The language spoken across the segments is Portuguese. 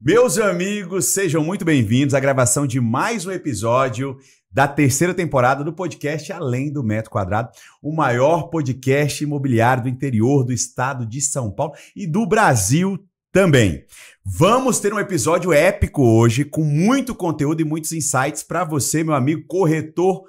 Meus amigos, sejam muito bem-vindos à gravação de mais um episódio da terceira temporada do podcast Além do Metro Quadrado, o maior podcast imobiliário do interior do estado de São Paulo e do Brasil também. Vamos ter um episódio épico hoje, com muito conteúdo e muitos insights para você, meu amigo corretor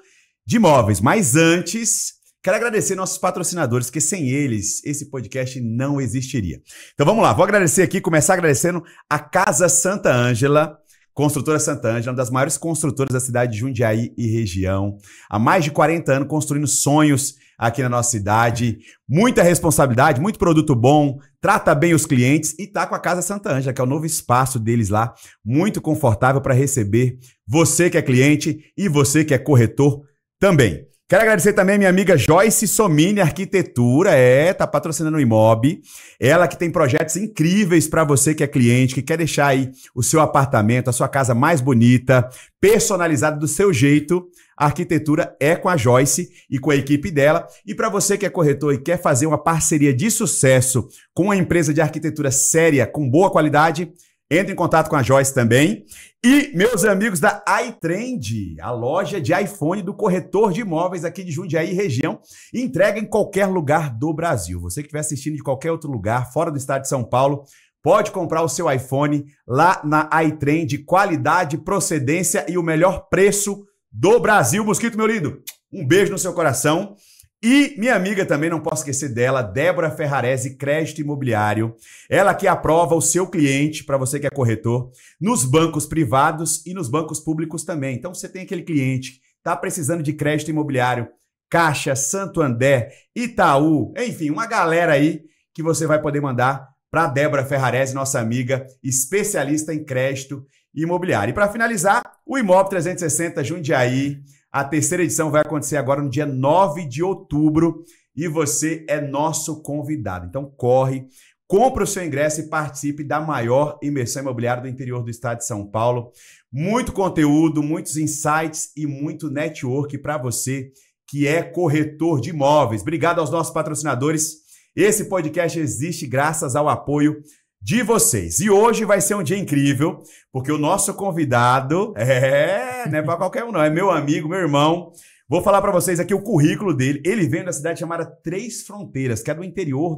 de imóveis. Mas antes, quero agradecer nossos patrocinadores, porque sem eles, esse podcast não existiria. Então vamos lá, vou agradecer aqui, começar agradecendo a Casa Santa Ângela, Construtora Santa Ângela, uma das maiores construtoras da cidade de Jundiaí e região. Há mais de 40 anos construindo sonhos aqui na nossa cidade. Muita responsabilidade, muito produto bom, trata bem os clientes e tá com a Casa Santa Ângela, que é o novo espaço deles lá, muito confortável para receber você que é cliente e você que é corretor também. Quero agradecer também a minha amiga Joyce Somini Arquitetura, tá patrocinando o Imob. Ela que tem projetos incríveis para você que é cliente, que quer deixar aí o seu apartamento, a sua casa mais bonita, personalizada do seu jeito. A arquitetura é com a Joyce e com a equipe dela. E para você que é corretor e quer fazer uma parceria de sucesso com uma empresa de arquitetura séria, com boa qualidade, entre em contato com a Joyce também. E meus amigos da iTrend, a loja de iPhone do corretor de imóveis aqui de Jundiaí e região, entrega em qualquer lugar do Brasil. Você que estiver assistindo de qualquer outro lugar, fora do estado de São Paulo, pode comprar o seu iPhone lá na iTrend, qualidade, procedência e o melhor preço do Brasil. Mosquito, meu lindo, um beijo no seu coração. E minha amiga também, não posso esquecer dela, Débora Ferrarese, Crédito Imobiliário. Ela que aprova o seu cliente, para você que é corretor, nos bancos privados e nos bancos públicos também. Então você tem aquele cliente que está precisando de crédito imobiliário, Caixa, Santander, Itaú, enfim, uma galera aí que você vai poder mandar para a Débora Ferrarese, nossa amiga, especialista em crédito imobiliário. E para finalizar, o Imob 360 Jundiaí. A terceira edição vai acontecer agora no dia 9 de outubro e você é nosso convidado. Então corre, compra o seu ingresso e participe da maior imersão imobiliária do interior do estado de São Paulo. Muito conteúdo, muitos insights e muito network para você que é corretor de imóveis. Obrigado aos nossos patrocinadores. Esse podcast existe graças ao apoio de vocês. E hoje vai ser um dia incrível, porque o nosso convidado não é para qualquer um não, é meu amigo, meu irmão. Vou falar para vocês aqui o currículo dele. Ele vem da cidade chamada Três Fronteiras, que é do interior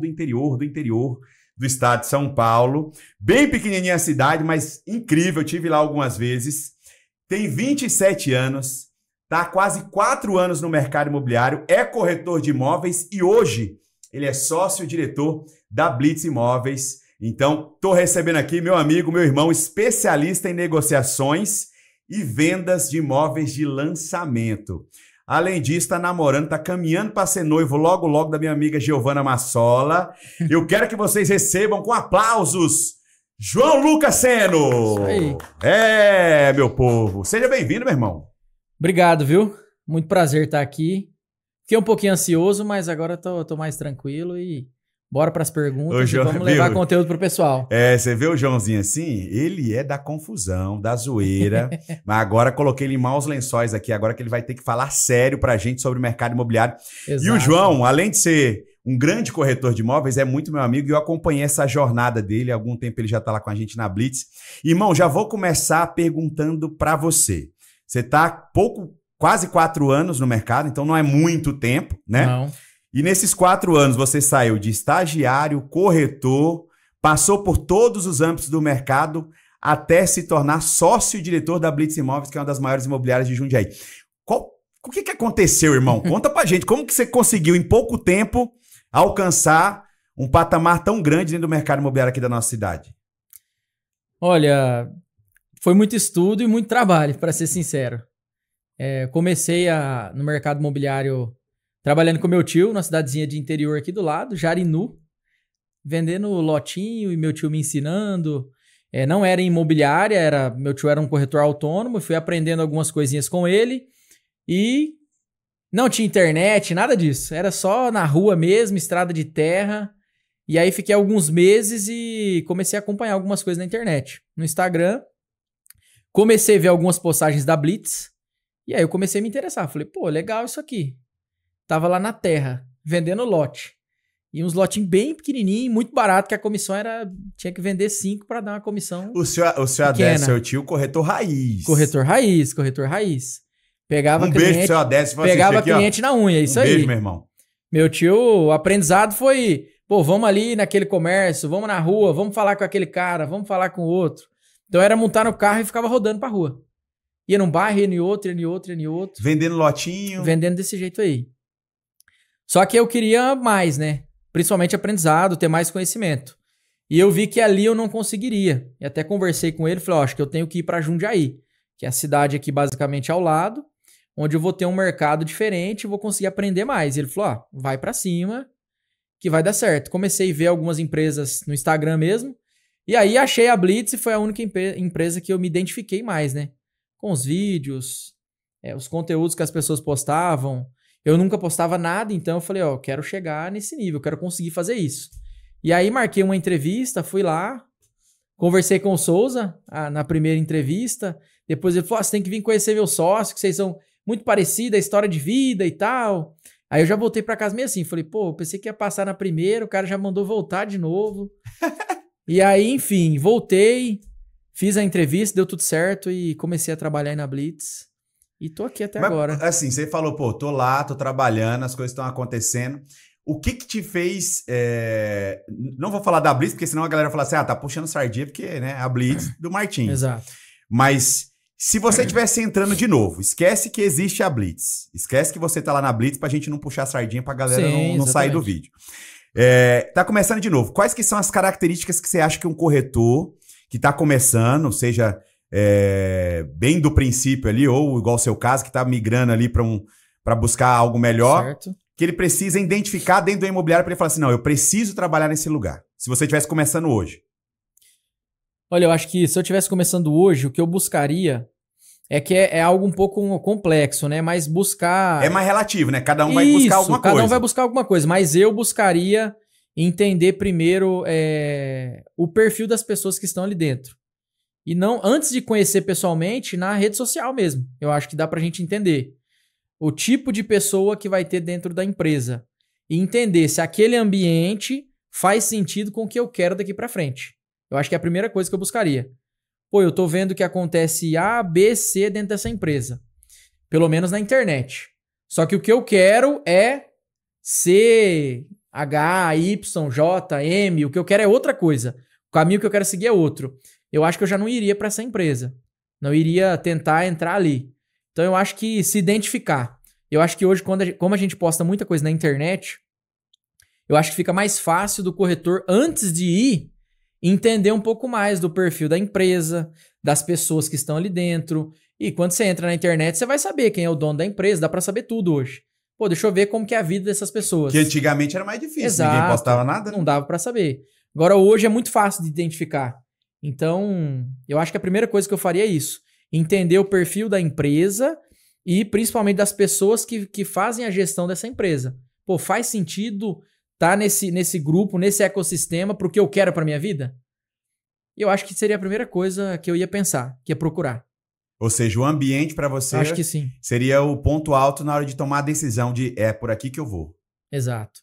do estado de São Paulo. Bem pequenininha a cidade, mas incrível, eu tive lá algumas vezes. Tem 27 anos, tá há quase 4 anos no mercado imobiliário, é corretor de imóveis e hoje ele é sócio-diretor da Blitz Imóveis. Então, estou recebendo aqui meu amigo, meu irmão, especialista em negociações e vendas de imóveis de lançamento. Além disso, está namorando, está caminhando para ser noivo logo, logo da minha amiga Giovana Massola. Eu quero que vocês recebam com aplausos João Lucas Seno. Isso aí. Meu povo. Seja bem-vindo, meu irmão. Obrigado, viu? Muito prazer estar aqui. Fiquei um pouquinho ansioso, mas agora tô mais tranquilo e bora para as perguntas e vamos levar conteúdo pro pessoal. Você vê o Joãozinho assim? Ele é da confusão, da zoeira, mas agora coloquei ele em maus lençóis aqui, agora que ele vai ter que falar sério pra gente sobre o mercado imobiliário. Exato. E o João, além de ser um grande corretor de imóveis, é muito meu amigo e eu acompanhei essa jornada dele, há algum tempo ele já tá lá com a gente na Blitz. Irmão, já vou começar perguntando pra você. Você tá quase 4 anos no mercado, então não é muito tempo, né? Não. E nesses 4 anos você saiu de estagiário, corretor, passou por todos os âmbitos do mercado até se tornar sócio-diretor da Blitz Imóveis, que é uma das maiores imobiliárias de Jundiaí. O que aconteceu, irmão? Conta pra gente, como que você conseguiu em pouco tempo alcançar um patamar tão grande dentro do mercado imobiliário aqui da nossa cidade? Olha, foi muito estudo e muito trabalho, para ser sincero. Comecei no mercado imobiliário trabalhando com meu tio, na cidadezinha de interior aqui do lado, Jarinu, vendendo lotinho e meu tio me ensinando. Não era em imobiliária, meu tio era um corretor autônomo, fui aprendendo algumas coisinhas com ele e não tinha internet, nada disso. Era só na rua mesmo, estrada de terra. E aí fiquei alguns meses e comecei a acompanhar algumas coisas na internet. No Instagram, comecei a ver algumas postagens da Blitz e aí eu comecei a me interessar. Falei, pô, legal isso aqui. Tava lá na terra, vendendo lote. E uns lotinhos bem pequenininhos, muito barato, que a comissão tinha que vender 5 para dar uma comissão O senhor Adélio, seu tio, corretor raiz. Corretor raiz. Pegava beijo pro seu Adélio. Pegava cliente na unha, isso aí. Beijo, meu irmão. Meu tio, o aprendizado foi, pô, vamos ali naquele comércio, vamos na rua, vamos falar com aquele cara, vamos falar com o outro. Então era montar no carro e ficava rodando pra rua. Ia num bairro, ia em outro. Vendendo lotinho. Vendendo desse jeito aí. Só que eu queria mais, né? Principalmente aprendizado, ter mais conhecimento. E eu vi que ali eu não conseguiria. E até conversei com ele, falei, acho que eu tenho que ir pra Jundiaí, que é a cidade aqui basicamente ao lado, onde eu vou ter um mercado diferente e vou conseguir aprender mais. E ele falou, vai pra cima que vai dar certo. Comecei a ver algumas empresas no Instagram mesmo, e aí achei a Blitz e foi a única empresa que eu me identifiquei mais, né? Com os vídeos, os conteúdos que as pessoas postavam. Eu nunca postava nada, então eu falei, eu quero chegar nesse nível, eu quero conseguir fazer isso. E aí marquei uma entrevista, fui lá, conversei com o Souza na primeira entrevista, depois ele falou, você tem que vir conhecer meu sócio, que vocês são muito parecidos, a história de vida e tal. Aí eu já voltei pra casa meio assim, falei, pô, pensei que ia passar na primeira, o cara já mandou voltar de novo. E aí, enfim, voltei, fiz a entrevista, deu tudo certo e comecei a trabalhar aí na Blitz. E tô aqui até agora. Assim, você falou, pô, tô lá, tô trabalhando, as coisas estão acontecendo. O que te fez... Não vou falar da Blitz, porque senão a galera fala assim, tá puxando sardinha, porque, né, a Blitz do Martins. Exato. Mas se você estivesse entrando de novo, esquece que existe a Blitz. Esquece que você tá lá na Blitz pra gente não puxar sardinha pra galera não sair do vídeo. Tá começando de novo. Quais que são as características que você acha que um corretor que tá começando, seja bem do princípio ali, ou igual o seu caso, que tá migrando ali pra buscar algo melhor, certo, que ele precisa identificar dentro do imobiliário pra ele falar assim, não, eu preciso trabalhar nesse lugar. Se você estivesse começando hoje. Olha, eu acho que se eu estivesse começando hoje, o que eu buscaria é algo um pouco complexo, né? Mas buscar... É mais relativo, né? Cada um vai buscar alguma coisa. Cada um vai buscar alguma coisa. Mas eu buscaria entender primeiro o perfil das pessoas que estão ali dentro. E não, antes de conhecer pessoalmente, na rede social mesmo. Eu acho que dá pra gente entender o tipo de pessoa que vai ter dentro da empresa. E entender se aquele ambiente faz sentido com o que eu quero daqui pra frente. Eu acho que é a primeira coisa que eu buscaria. Pô, eu tô vendo que acontece A, B, C dentro dessa empresa. Pelo menos na internet. Só que o que eu quero é C, H, Y, J, M. O que eu quero é outra coisa. O caminho que eu quero seguir é outro. Eu acho que eu já não iria para essa empresa. Não iria tentar entrar ali. Então eu acho que se identificar. Eu acho que hoje, como a gente posta muita coisa na internet, eu acho que fica mais fácil do corretor, antes de ir, entender um pouco mais do perfil da empresa, das pessoas que estão ali dentro. E quando você entra na internet, você vai saber quem é o dono da empresa, dá pra saber tudo hoje. Pô, deixa eu ver como que é a vida dessas pessoas. Que antigamente era mais difícil, exato, ninguém postava nada. Não dava pra saber. Agora hoje é muito fácil de identificar. Então, eu acho que a primeira coisa que eu faria é isso. Entender o perfil da empresa e principalmente das pessoas que fazem a gestão dessa empresa. Pô, faz sentido tá nesse grupo, nesse ecossistema, pro que eu quero pra minha vida? Eu acho que seria a primeira coisa que eu ia pensar, que ia procurar. Ou seja, o ambiente pra você acho que sim, seria o ponto alto na hora de tomar a decisão de por aqui que eu vou. Exato.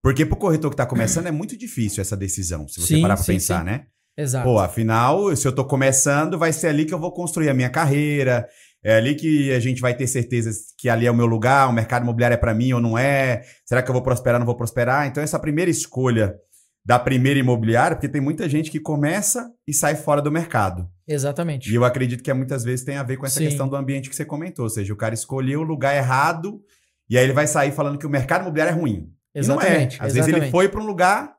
Porque pro corretor que tá começando é muito difícil essa decisão, se você parar pra pensar, sim. Né? Exato. Pô, afinal, se eu tô começando, vai ser ali que eu vou construir a minha carreira, é ali que a gente vai ter certeza que ali é o meu lugar, o mercado imobiliário é pra mim ou não é, será que eu vou prosperar ou não vou prosperar? Então essa primeira escolha da primeira imobiliária, porque tem muita gente que começa e sai fora do mercado. Exatamente. E eu acredito que muitas vezes tem a ver com essa questão do ambiente que você comentou, ou seja, o cara escolheu o lugar errado e aí ele vai sair falando que o mercado imobiliário é ruim. Exatamente. E não é. Às vezes ele foi pra um lugar...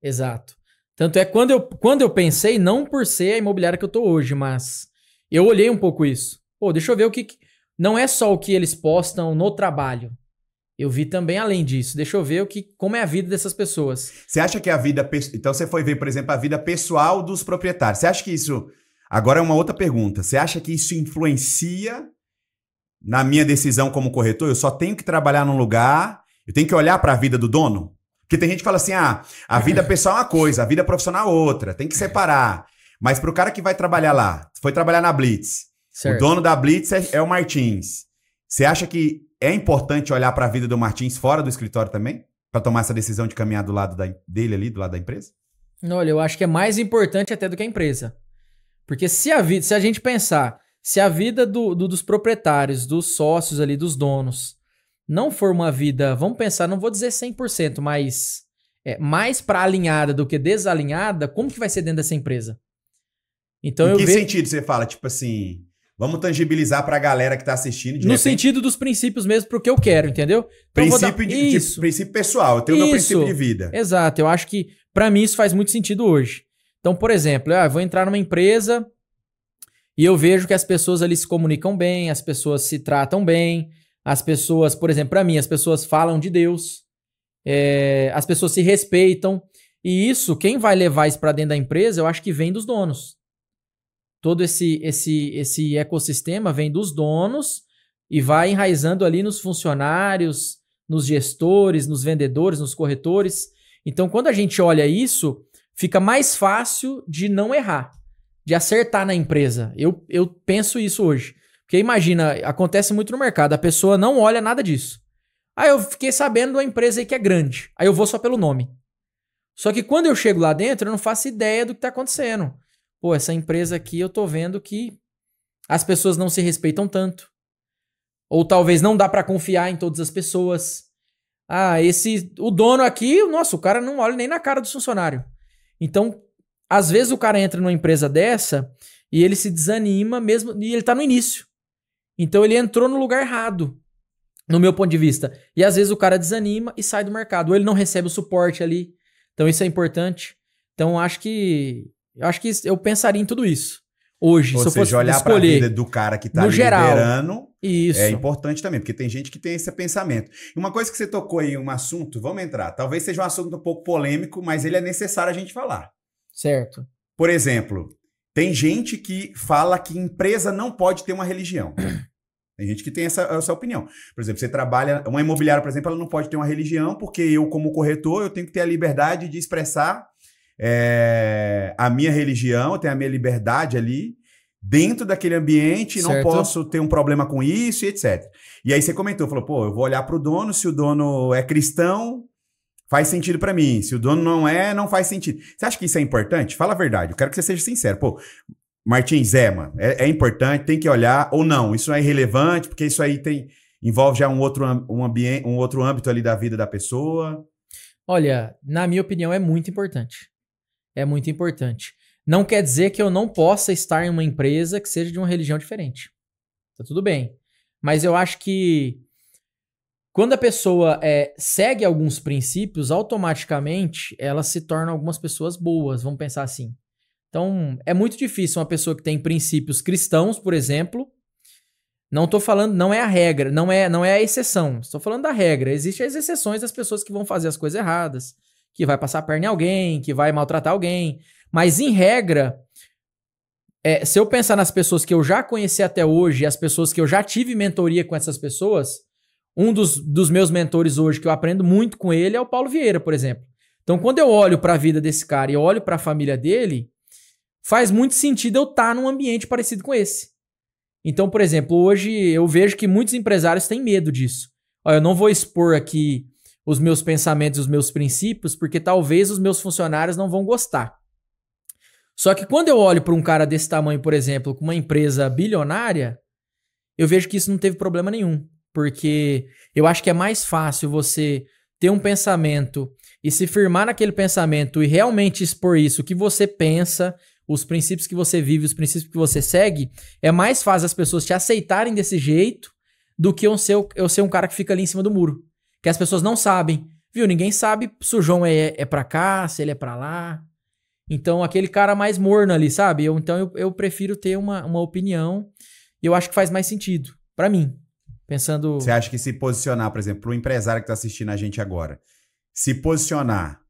Exato. Tanto é quando eu pensei, não por ser a imobiliária que eu tô hoje, mas eu olhei um pouco isso. Pô, deixa eu ver o que... Não é só o que eles postam no trabalho. Eu vi também além disso. Deixa eu ver como é a vida dessas pessoas. Você acha que a vida... Então você foi ver, por exemplo, a vida pessoal dos proprietários. Você acha que isso... Agora é uma outra pergunta. Você acha que isso influencia na minha decisão como corretor? Eu só tenho que trabalhar num lugar... Eu tenho que olhar para a vida do dono? Porque tem gente que fala assim, a vida pessoal é uma coisa, a vida profissional é outra, tem que separar. Mas pro cara que vai trabalhar lá, foi trabalhar na Blitz, certo. O dono da Blitz é o Martins. Você acha que é importante olhar para a vida do Martins fora do escritório também? Pra tomar essa decisão de caminhar do lado dele ali, do lado da empresa? Olha, eu acho que é mais importante até do que a empresa. Porque se a gente pensar, se a vida dos proprietários, dos sócios ali, dos donos, não for uma vida, vamos pensar, não vou dizer 100%, mas mais para alinhada do que desalinhada, como que vai ser dentro dessa empresa? Então em que sentido você fala? Tipo assim, vamos tangibilizar pra galera que tá assistindo. No sentido dos princípios mesmo, pro que eu quero, entendeu? Então, princípio pessoal, eu tenho o meu princípio de vida. Exato, eu acho que pra mim isso faz muito sentido hoje. Então, por exemplo, eu vou entrar numa empresa e eu vejo que as pessoas ali se comunicam bem, as pessoas se tratam bem, as pessoas, por exemplo, pra mim, as pessoas falam de Deus, as pessoas se respeitam. E isso, quem vai levar isso pra dentro da empresa, eu acho que vem dos donos. Todo esse ecossistema vem dos donos e vai enraizando ali nos funcionários, nos gestores, nos vendedores, nos corretores. Então, quando a gente olha isso, fica mais fácil de não errar, de acertar na empresa. Eu penso isso hoje. Porque imagina, acontece muito no mercado, a pessoa não olha nada disso. Aí eu fiquei sabendo de uma empresa aí que é grande. Aí eu vou só pelo nome. Só que quando eu chego lá dentro, eu não faço ideia do que está acontecendo. Pô, essa empresa aqui eu tô vendo que as pessoas não se respeitam tanto. Ou talvez não dá para confiar em todas as pessoas. O dono aqui, nossa, o cara não olha nem na cara do funcionário. Então, às vezes o cara entra numa empresa dessa e ele se desanima mesmo, e ele tá no início. Então ele entrou no lugar errado, no meu ponto de vista. E às vezes o cara desanima e sai do mercado. Ou ele não recebe o suporte ali. Então isso é importante. Então eu acho que eu pensaria em tudo isso. Hoje, se eu fosse olhar para a vida do cara que tá liderando, isso é importante também, porque tem gente que tem esse pensamento. E uma coisa que você tocou aí, um assunto, vamos entrar, talvez seja um assunto um pouco polêmico, mas ele é necessário a gente falar. Certo. Por exemplo, tem gente que fala que empresa não pode ter uma religião. Tem gente que tem essa opinião. Por exemplo, você trabalha, uma imobiliária, por exemplo, ela não pode ter uma religião, porque eu, como corretor, eu tenho que ter a liberdade de expressar a minha religião, eu tenho a minha liberdade ali, dentro daquele ambiente, certo. Não posso ter um problema com isso e etc. E aí você comentou, falou, pô, eu vou olhar pro dono, se o dono é cristão, faz sentido pra mim. Se o dono não faz sentido. Você acha que isso é importante? Fala a verdade, eu quero que você seja sincero. Pô, Martins, mano, é importante, tem que olhar, ou não, isso é irrelevante, porque isso aí envolve já um outro âmbito ali da vida da pessoa. Olha, na minha opinião, é muito importante. É muito importante. Não quer dizer que eu não possa estar em uma empresa que seja de uma religião diferente. Tá tudo bem. Mas eu acho que quando a pessoa segue alguns princípios, automaticamente ela se torna algumas pessoas boas, vamos pensar assim. Então, é muito difícil uma pessoa que tem princípios cristãos, por exemplo. Não tô falando, não é a regra, não é a exceção. Estou falando da regra. Existem as exceções das pessoas que vão fazer as coisas erradas, que vai passar a perna em alguém, que vai maltratar alguém. Mas, em regra, se eu pensar nas pessoas que eu já conheci até hoje, as pessoas que eu já tive mentoria com essas pessoas, um dos meus mentores hoje, que eu aprendo muito com ele, é o Paulo Vieira, por exemplo. Então, quando eu olho para a vida desse cara e olho para a família dele, faz muito sentido eu estar num ambiente parecido com esse. Então, por exemplo, hoje eu vejo que muitos empresários têm medo disso. Olha, eu não vou expor aqui os meus pensamentos, os meus princípios, porque talvez os meus funcionários não vão gostar. Só que quando eu olho para um cara desse tamanho, por exemplo, com uma empresa bilionária, eu vejo que isso não teve problema nenhum. Porque eu acho que é mais fácil você ter um pensamento e se firmar naquele pensamento e realmente expor isso, o que você pensa, os princípios que você vive, os princípios que você segue, é mais fácil as pessoas te aceitarem desse jeito do que eu ser um cara que fica ali em cima do muro. Que as pessoas não sabem. Viu? Ninguém sabe se o João é pra cá, se ele é pra lá. Então, aquele cara mais morno ali, sabe? Então, eu prefiro ter uma opinião e eu acho que faz mais sentido. Pra mim. Pensando... Você acha que se posicionar, por exemplo, o empresário que tá assistindo a gente agora, se posicionar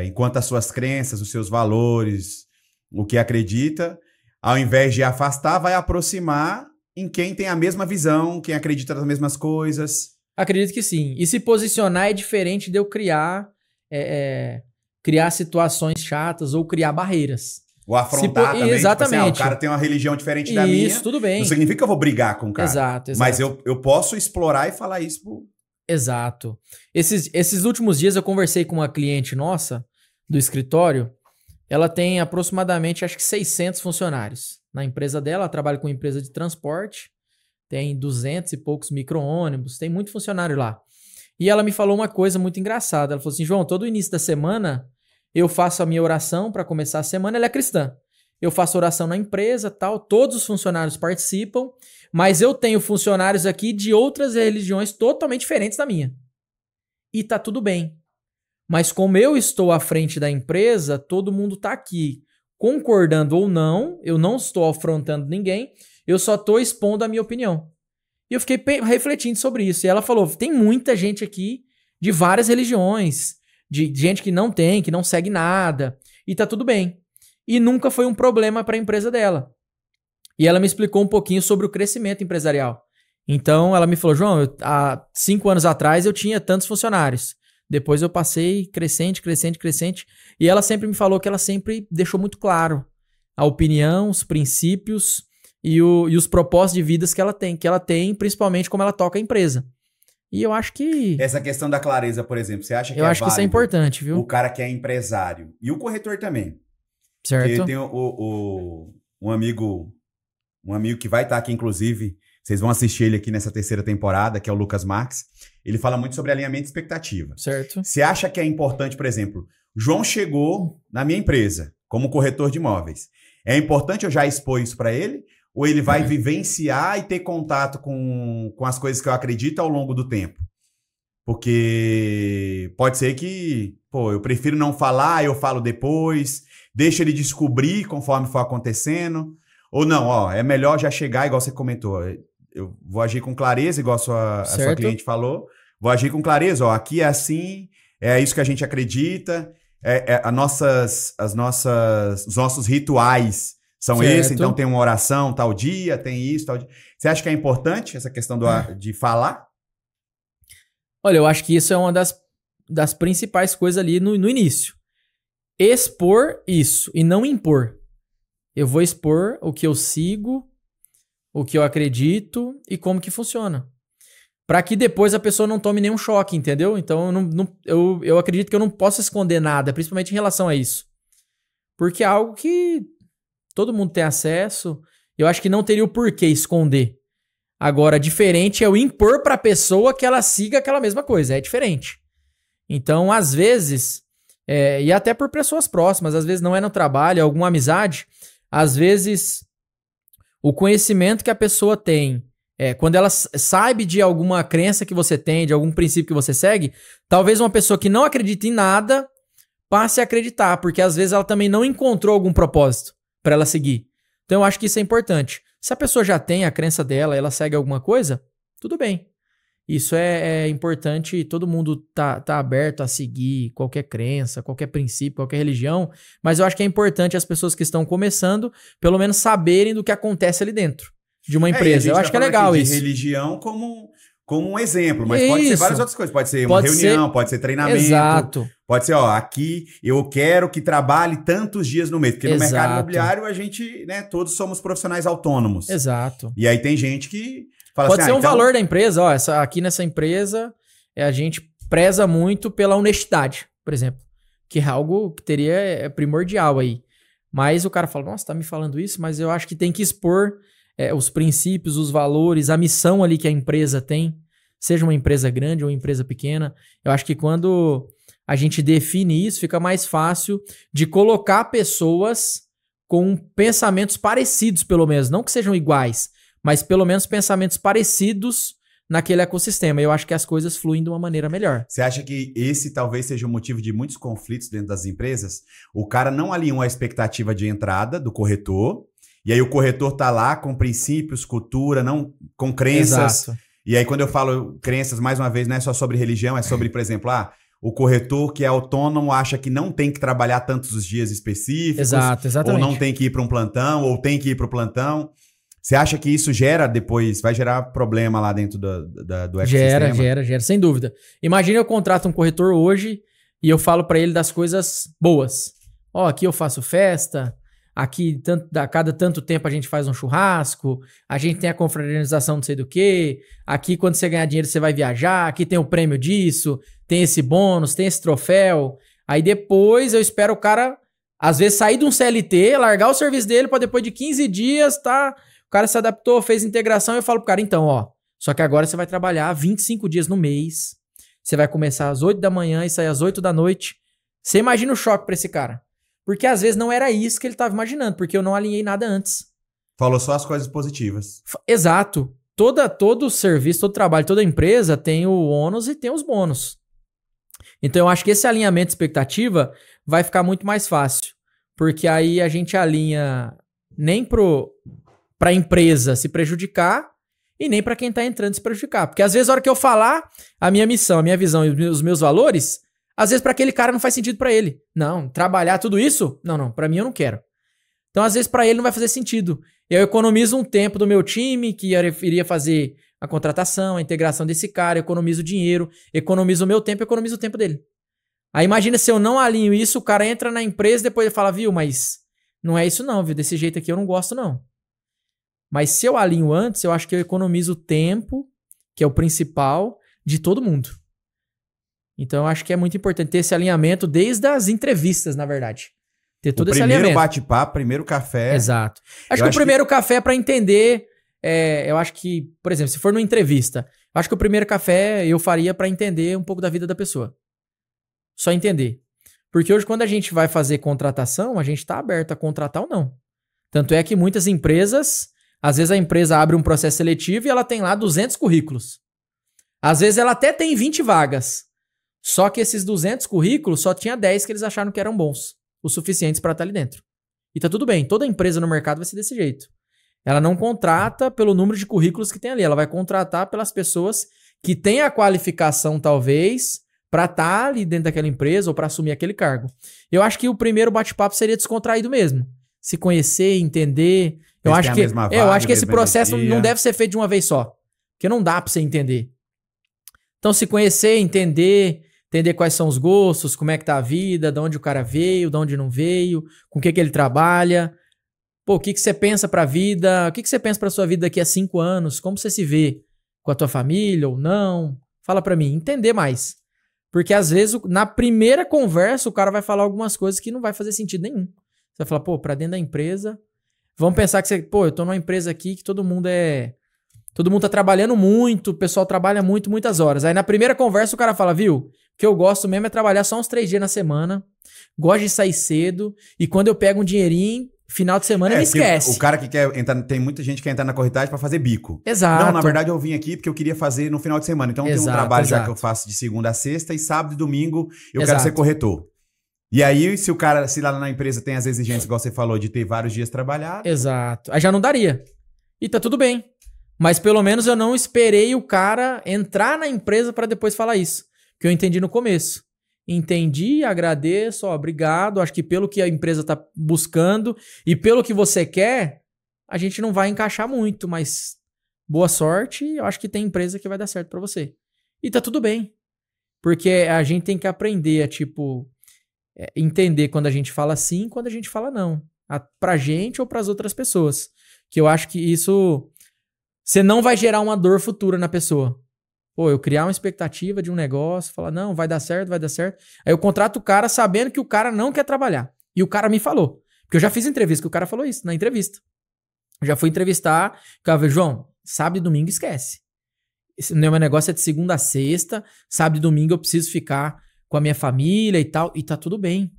enquanto as suas crenças, os seus valores, o que acredita, ao invés de afastar, vai aproximar em quem tem a mesma visão, quem acredita nas mesmas coisas? Acredito que sim. E se posicionar é diferente de eu criar situações chatas ou criar barreiras. Ou afrontar também. Exatamente. Tipo assim, o cara tem uma religião diferente da minha. Isso, tudo bem. Não significa que eu vou brigar com o cara. Exato. Mas eu posso explorar e falar isso pro... Exato. Esses últimos dias eu conversei com uma cliente nossa do escritório. Ela tem aproximadamente, acho que 600 funcionários. Na empresa dela, ela trabalha com empresa de transporte, tem 200 e poucos micro-ônibus, tem muito funcionário lá. E ela me falou uma coisa muito engraçada. Ela falou assim, João, todo início da semana eu faço a minha oração para começar a semana. Ela é cristã. Eu faço oração na empresa, tal, todos os funcionários participam, mas eu tenho funcionários aqui de outras religiões totalmente diferentes da minha. E tá tudo bem. Mas como eu estou à frente da empresa, todo mundo está aqui. Concordando ou não, eu não estou afrontando ninguém, eu só estou expondo a minha opinião. E eu fiquei refletindo sobre isso. E ela falou, tem muita gente aqui de várias religiões, de gente que não segue nada, e tá tudo bem. E nunca foi um problema para a empresa dela. E ela me explicou um pouquinho sobre o crescimento empresarial. Então ela me falou, João, há 5 anos atrás eu tinha tantos funcionários. Depois eu passei crescente. E ela sempre me falou que ela sempre deixou muito claro a opinião, os princípios e os propósitos de vidas que ela tem, principalmente como ela toca a empresa. E eu acho que... Essa questão da clareza, por exemplo, você acha que eu acho que isso é importante, viu? O cara que é empresário e o corretor também. Certo. Eu tenho um amigo que vai estar aqui, inclusive, vocês vão assistir ele aqui nessa 3ª temporada, que é o Lucas Marques. Ele fala muito sobre alinhamento de expectativa. Certo. Você acha que é importante, por exemplo, João chegou na minha empresa como corretor de imóveis. É importante eu já expor isso para ele? Ou ele vai vivenciar e ter contato com as coisas que eu acredito ao longo do tempo? Porque pode ser que, eu prefiro não falar, eu falo depois, deixa ele descobrir conforme for acontecendo. Ou não, é melhor já chegar, igual você comentou. Eu vou agir com clareza, igual a sua cliente falou. Vou agir com clareza, aqui é assim, é isso que a gente acredita, os nossos rituais são esses, então tem uma oração tal dia, tem isso, tal dia. Você acha que é importante essa questão de falar? Olha, eu acho que isso é uma das principais coisas ali no início. Expor isso e não impor. Eu vou expor o que eu sigo, o que eu acredito e como que funciona. Para que depois a pessoa não tome nenhum choque, entendeu? Então eu acredito que eu não posso esconder nada, principalmente em relação a isso. Porque é algo que todo mundo tem acesso. Eu acho que não teria o porquê esconder. Agora, diferente é eu impor para a pessoa que ela siga aquela mesma coisa. É diferente. Então, às vezes, e até por pessoas próximas, às vezes não é no trabalho, é alguma amizade, às vezes o conhecimento que a pessoa tem, quando ela sabe de alguma crença que você tem, de algum princípio que você segue, talvez uma pessoa que não acredita em nada passe a acreditar, porque às vezes ela também não encontrou algum propósito para ela seguir. Então eu acho que isso é importante. Se a pessoa já tem a crença dela, ela segue alguma coisa, tudo bem. Isso é importante e todo mundo tá aberto a seguir qualquer crença, qualquer princípio, qualquer religião, mas eu acho que é importante as pessoas que estão começando, pelo menos saberem do que acontece ali dentro de uma empresa. Eu acho que é legal isso. Religião como um exemplo, mas pode ser várias outras coisas. Pode ser uma reunião, pode ser treinamento. Exato. Pode ser, aqui eu quero que trabalhe tantos dias no mês. Porque no mercado imobiliário a gente, todos somos profissionais autônomos. Exato. E aí tem gente que fala pode ser valor da empresa. Aqui nessa empresa a gente preza muito pela honestidade, por exemplo. Que é algo que teria primordial aí. Mas o cara fala, nossa, tá me falando isso, mas eu acho que tem que expor os princípios, os valores, a missão ali que a empresa tem, seja uma empresa grande ou uma empresa pequena. Eu acho que quando a gente define isso, fica mais fácil de colocar pessoas com pensamentos parecidos, pelo menos. Não que sejam iguais, mas pelo menos pensamentos parecidos naquele ecossistema. Eu acho que as coisas fluem de uma maneira melhor. Você acha que esse talvez seja o motivo de muitos conflitos dentro das empresas? O cara não alinhou a expectativa de entrada do corretor, e aí o corretor tá lá com princípios, cultura, não com crenças. Exato. E aí quando eu falo crenças, mais uma vez, não é só sobre religião, é sobre, por exemplo, o corretor que é autônomo acha que não tem que trabalhar tantos os dias específicos. Exato, exatamente. Ou não tem que ir para um plantão, ou tem que ir para o plantão. Você acha que isso vai gerar problema lá dentro do ecossistema? Gera, sem dúvida. Imagina eu contrato um corretor hoje e eu falo para ele das coisas boas. Aqui eu faço festa, aqui a cada tanto tempo a gente faz um churrasco, a gente tem a confraternização não sei do que, aqui quando você ganhar dinheiro você vai viajar, aqui tem o prêmio disso, tem esse bônus, tem esse troféu. Aí depois eu espero o cara, às vezes, sair de um CLT, largar o serviço dele para depois de 15 dias, tá? O cara se adaptou, fez integração, eu falo pro cara, então, ó, só que agora você vai trabalhar 25 dias no mês, você vai começar às 8 da manhã e sair às 8 da noite. Você imagina o choque pra esse cara. Porque às vezes não era isso que ele tava imaginando, porque eu não alinhei nada antes. Falou só as coisas positivas. Exato. Todo serviço, todo trabalho, toda empresa tem o ônus e tem os bônus. Então eu acho que esse alinhamento de expectativa vai ficar muito mais fácil. Porque aí a gente alinha nem pra empresa se prejudicar e nem pra quem tá entrando se prejudicar. Porque às vezes a hora que eu falar a minha missão, a minha visão e os meus valores, às vezes pra aquele cara não faz sentido pra ele. Não, trabalhar tudo isso? Não, pra mim eu não quero. Então às vezes pra ele não vai fazer sentido. Eu economizo um tempo do meu time que iria fazer a contratação, a integração desse cara, economizo dinheiro, economizo o meu tempo, economizo o tempo dele. Aí imagina se eu não alinho isso, o cara entra na empresa e depois ele fala, viu, mas não é isso não, viu, desse jeito aqui eu não gosto não. Mas se eu alinho antes, eu acho que eu economizo o tempo, que é o principal, de todo mundo. Então eu acho que é muito importante ter esse alinhamento desde as entrevistas, na verdade. Ter todo esse alinhamento. Primeiro bate-papo, primeiro café. Exato. Acho que o primeiro café é pra entender, eu acho que, por exemplo, se for numa entrevista, eu acho que o primeiro café eu faria pra entender um pouco da vida da pessoa. Só entender. Porque hoje quando a gente vai fazer contratação, a gente tá aberto a contratar ou não. Tanto é que muitas empresas, às vezes a empresa abre um processo seletivo e ela tem lá 200 currículos. Às vezes ela até tem 20 vagas. Só que esses 200 currículos só tinha 10 que eles acharam que eram bons, o suficientes para estar ali dentro. E tá tudo bem, toda empresa no mercado vai ser desse jeito. Ela não contrata pelo número de currículos que tem ali, ela vai contratar pelas pessoas que têm a qualificação, talvez, para estar ali dentro daquela empresa ou para assumir aquele cargo. Eu acho que o primeiro bate-papo seria descontraído mesmo. Se conhecer, entender. Eu acho que esse processo não deve ser feito de uma vez só. Porque não dá para você entender. Então, se conhecer, entender quais são os gostos, como é que tá a vida, de onde o cara veio, de onde não veio, com o que ele trabalha. Pô, o que você pensa pra vida? O que você pensa pra sua vida daqui a 5 anos? Como você se vê? Com a tua família ou não? Fala pra mim. Entender mais. Porque às vezes, na primeira conversa, o cara vai falar algumas coisas que não vai fazer sentido nenhum. Você vai falar, pô, pra dentro da empresa... Vamos pensar que você... Pô, eu tô numa empresa aqui que todo mundo tá trabalhando muito, o pessoal trabalha muito, muitas horas. Aí na primeira conversa o cara fala, viu? O que eu gosto mesmo é trabalhar só uns 3 dias na semana. Gosto de sair cedo. E quando eu pego um dinheirinho, final de semana me esquece. O cara que quer entrar... Tem muita gente que quer entrar na corretagem pra fazer bico. Exato. Não, na verdade eu vim aqui porque eu queria fazer no final de semana. Então tem um trabalho já que eu faço de segunda a sexta e sábado e domingo eu quero ser corretor. E aí, se lá na empresa tem as exigências, igual você falou, de ter vários dias trabalhados... Exato. Aí já não daria. E tá tudo bem. Mas pelo menos eu não esperei o cara entrar na empresa para depois falar isso. Que eu entendi no começo. Entendi, agradeço, obrigado. Acho que pelo que a empresa tá buscando e pelo que você quer, a gente não vai encaixar muito, mas boa sorte. Eu acho que tem empresa que vai dar certo para você. E tá tudo bem. Porque a gente tem que aprender a, entender quando a gente fala sim e quando a gente fala não. Pra gente ou pras outras pessoas. Que eu acho que isso... Você não vai gerar uma dor futura na pessoa. Pô, eu criar uma expectativa de um negócio, falar, não, vai dar certo, vai dar certo. Aí eu contrato o cara sabendo que o cara não quer trabalhar. E o cara me falou. Porque eu já fiz entrevista, que o cara falou isso na entrevista. Eu já fui entrevistar, o cara falou, João, sábado e domingo esquece. Meu negócio é de segunda a sexta, sábado e domingo eu preciso ficar com a minha família e tal, e tá tudo bem.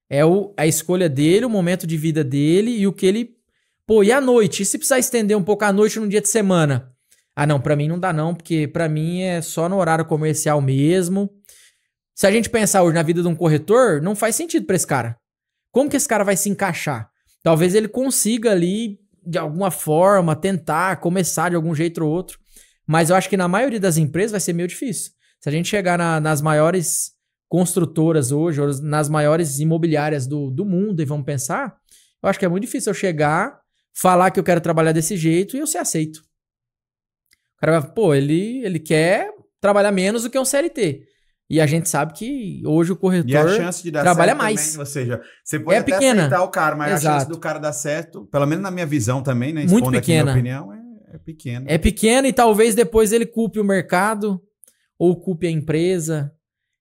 É a escolha dele, o momento de vida dele e o que ele... Pô, e à noite? E se precisar estender um pouco a noite num dia de semana? Ah, não, pra mim não dá não, porque pra mim é só no horário comercial mesmo. Se a gente pensar hoje na vida de um corretor, não faz sentido pra esse cara. Como que esse cara vai se encaixar? Talvez ele consiga ali, de alguma forma, tentar começar de algum jeito ou outro. Mas eu acho que na maioria das empresas vai ser meio difícil. Se a gente chegar nas maiores construtoras hoje, ou nas maiores imobiliárias do mundo, e vamos pensar, eu acho que é muito difícil eu chegar, falar que eu quero trabalhar desse jeito e eu ser aceito. O cara vai, pô, ele quer trabalhar menos do que um CLT. E a gente sabe que hoje o corretor e a chance de dar trabalha certo mais. Também, ou seja, você pode até pequena. aceitar o cara, mas Exato. a chance do cara dar certo, pelo menos na minha visão também, né? Muito Expondo aqui minha pequena. opinião, é pequena. É pequena e talvez depois ele culpe o mercado ou culpe a empresa.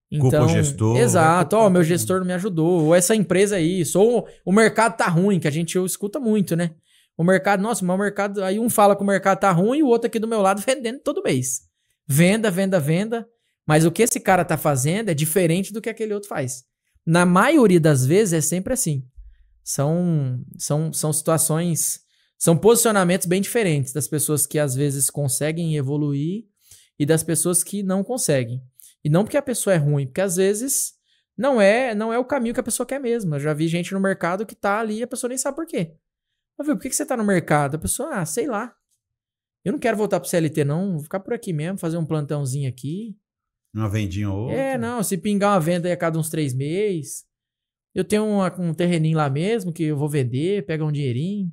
Culpa Então, o gestor. exato. Ó, Meu gestor não me ajudou. Ou essa empresa é isso. Ou o mercado tá ruim, que a gente escuta muito, né? O mercado, nossa, mas o mercado... Aí um fala que o mercado tá ruim e o outro aqui do meu lado vendendo todo mês. Venda, venda, venda. Mas o que esse cara tá fazendo é diferente do que aquele outro faz. Na maioria das vezes é sempre assim. São situações... São posicionamentos bem diferentes das pessoas que às vezes conseguem evoluir e das pessoas que não conseguem. E não porque a pessoa é ruim, porque às vezes não é o caminho que a pessoa quer mesmo. Eu já vi gente no mercado que tá ali e a pessoa nem sabe por quê. Mas, viu, por que você tá no mercado? A pessoa, sei lá. Eu não quero voltar pro CLT não, vou ficar por aqui mesmo, fazer um plantãozinho aqui. Uma vendinha ou outra. Não, se pingar uma venda aí a cada uns 3 meses. Eu tenho um terreninho lá mesmo que eu vou vender, pegar um dinheirinho.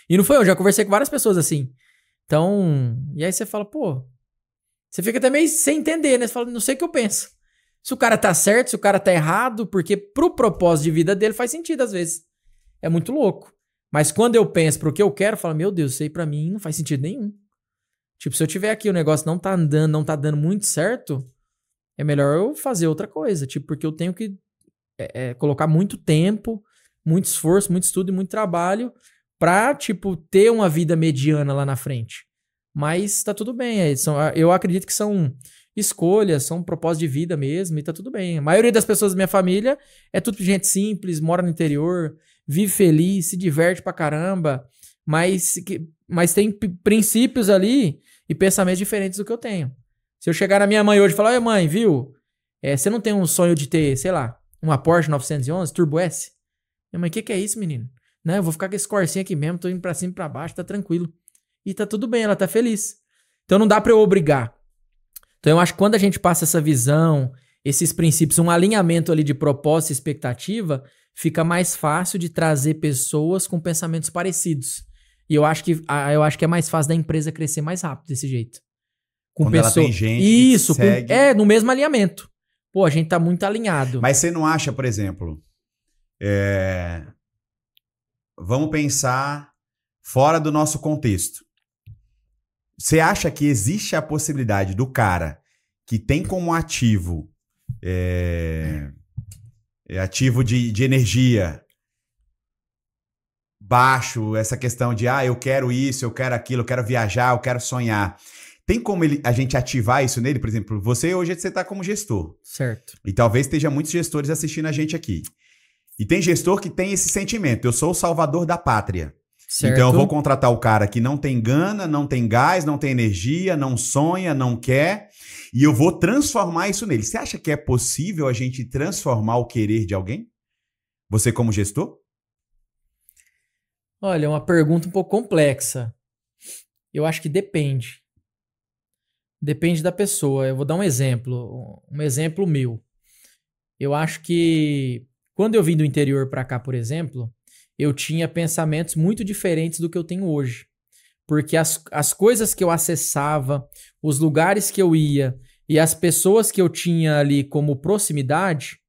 E não foi eu, já conversei com várias pessoas assim. Então, e aí você fala, pô, você fica até meio sem entender, né? Você fala, não sei o que eu penso. Se o cara tá certo, se o cara tá errado, porque pro propósito de vida dele faz sentido às vezes. É muito louco. Mas quando eu penso pro que eu quero, eu falo, meu Deus, isso aí pra mim não faz sentido nenhum. Tipo, se eu tiver aqui o negócio não tá andando, não tá dando muito certo, é melhor eu fazer outra coisa. Tipo, porque eu tenho que colocar muito tempo, muito esforço, muito estudo e muito trabalho pra, tipo, ter uma vida mediana lá na frente. Mas tá tudo bem. Eu acredito que são escolhas, são propósitos de vida mesmo e tá tudo bem. A maioria das pessoas da minha família é tudo gente simples, mora no interior, vive feliz, se diverte pra caramba, mas tem princípios ali e pensamentos diferentes do que eu tenho. Se eu chegar na minha mãe hoje e falar, oi mãe, viu? Você não tem um sonho de ter, sei lá, uma Porsche 911 Turbo S? Minha mãe, o que é isso, menino? Não, eu vou ficar com esse corsinho aqui mesmo, tô indo pra cima e pra baixo, tá tranquilo. E tá tudo bem, ela tá feliz. Então não dá pra eu obrigar. Então eu acho que quando a gente passa essa visão, esses princípios, um alinhamento ali de propósito e expectativa, fica mais fácil de trazer pessoas com pensamentos parecidos. E eu acho que é mais fácil da empresa crescer mais rápido desse jeito. Quando ela tem gente isso, que segue... no mesmo alinhamento. Pô, a gente tá muito alinhado. Mas você não acha, por exemplo, vamos pensar fora do nosso contexto. Você acha que existe a possibilidade do cara que tem como ativo ativo de energia baixo, essa questão de eu quero isso, eu quero aquilo, eu quero viajar, eu quero sonhar. Tem como a gente ativar isso nele? Por exemplo, hoje você está como gestor. Certo. E talvez esteja muitos gestores assistindo a gente aqui. E tem gestor que tem esse sentimento, eu sou o salvador da pátria. Certo. Então eu vou contratar o cara que não tem gana, não tem gás, não tem energia, não sonha, não quer, e eu vou transformar isso nele. Você acha que é possível a gente transformar o querer de alguém? Você como gestor? Olha, é uma pergunta um pouco complexa. Eu acho que depende. Depende da pessoa. Eu vou dar um exemplo meu. Eu acho que quando eu vim do interior para cá, por exemplo, eu tinha pensamentos muito diferentes do que eu tenho hoje. Porque as coisas que eu acessava, os lugares que eu ia e as pessoas que eu tinha ali como proximidade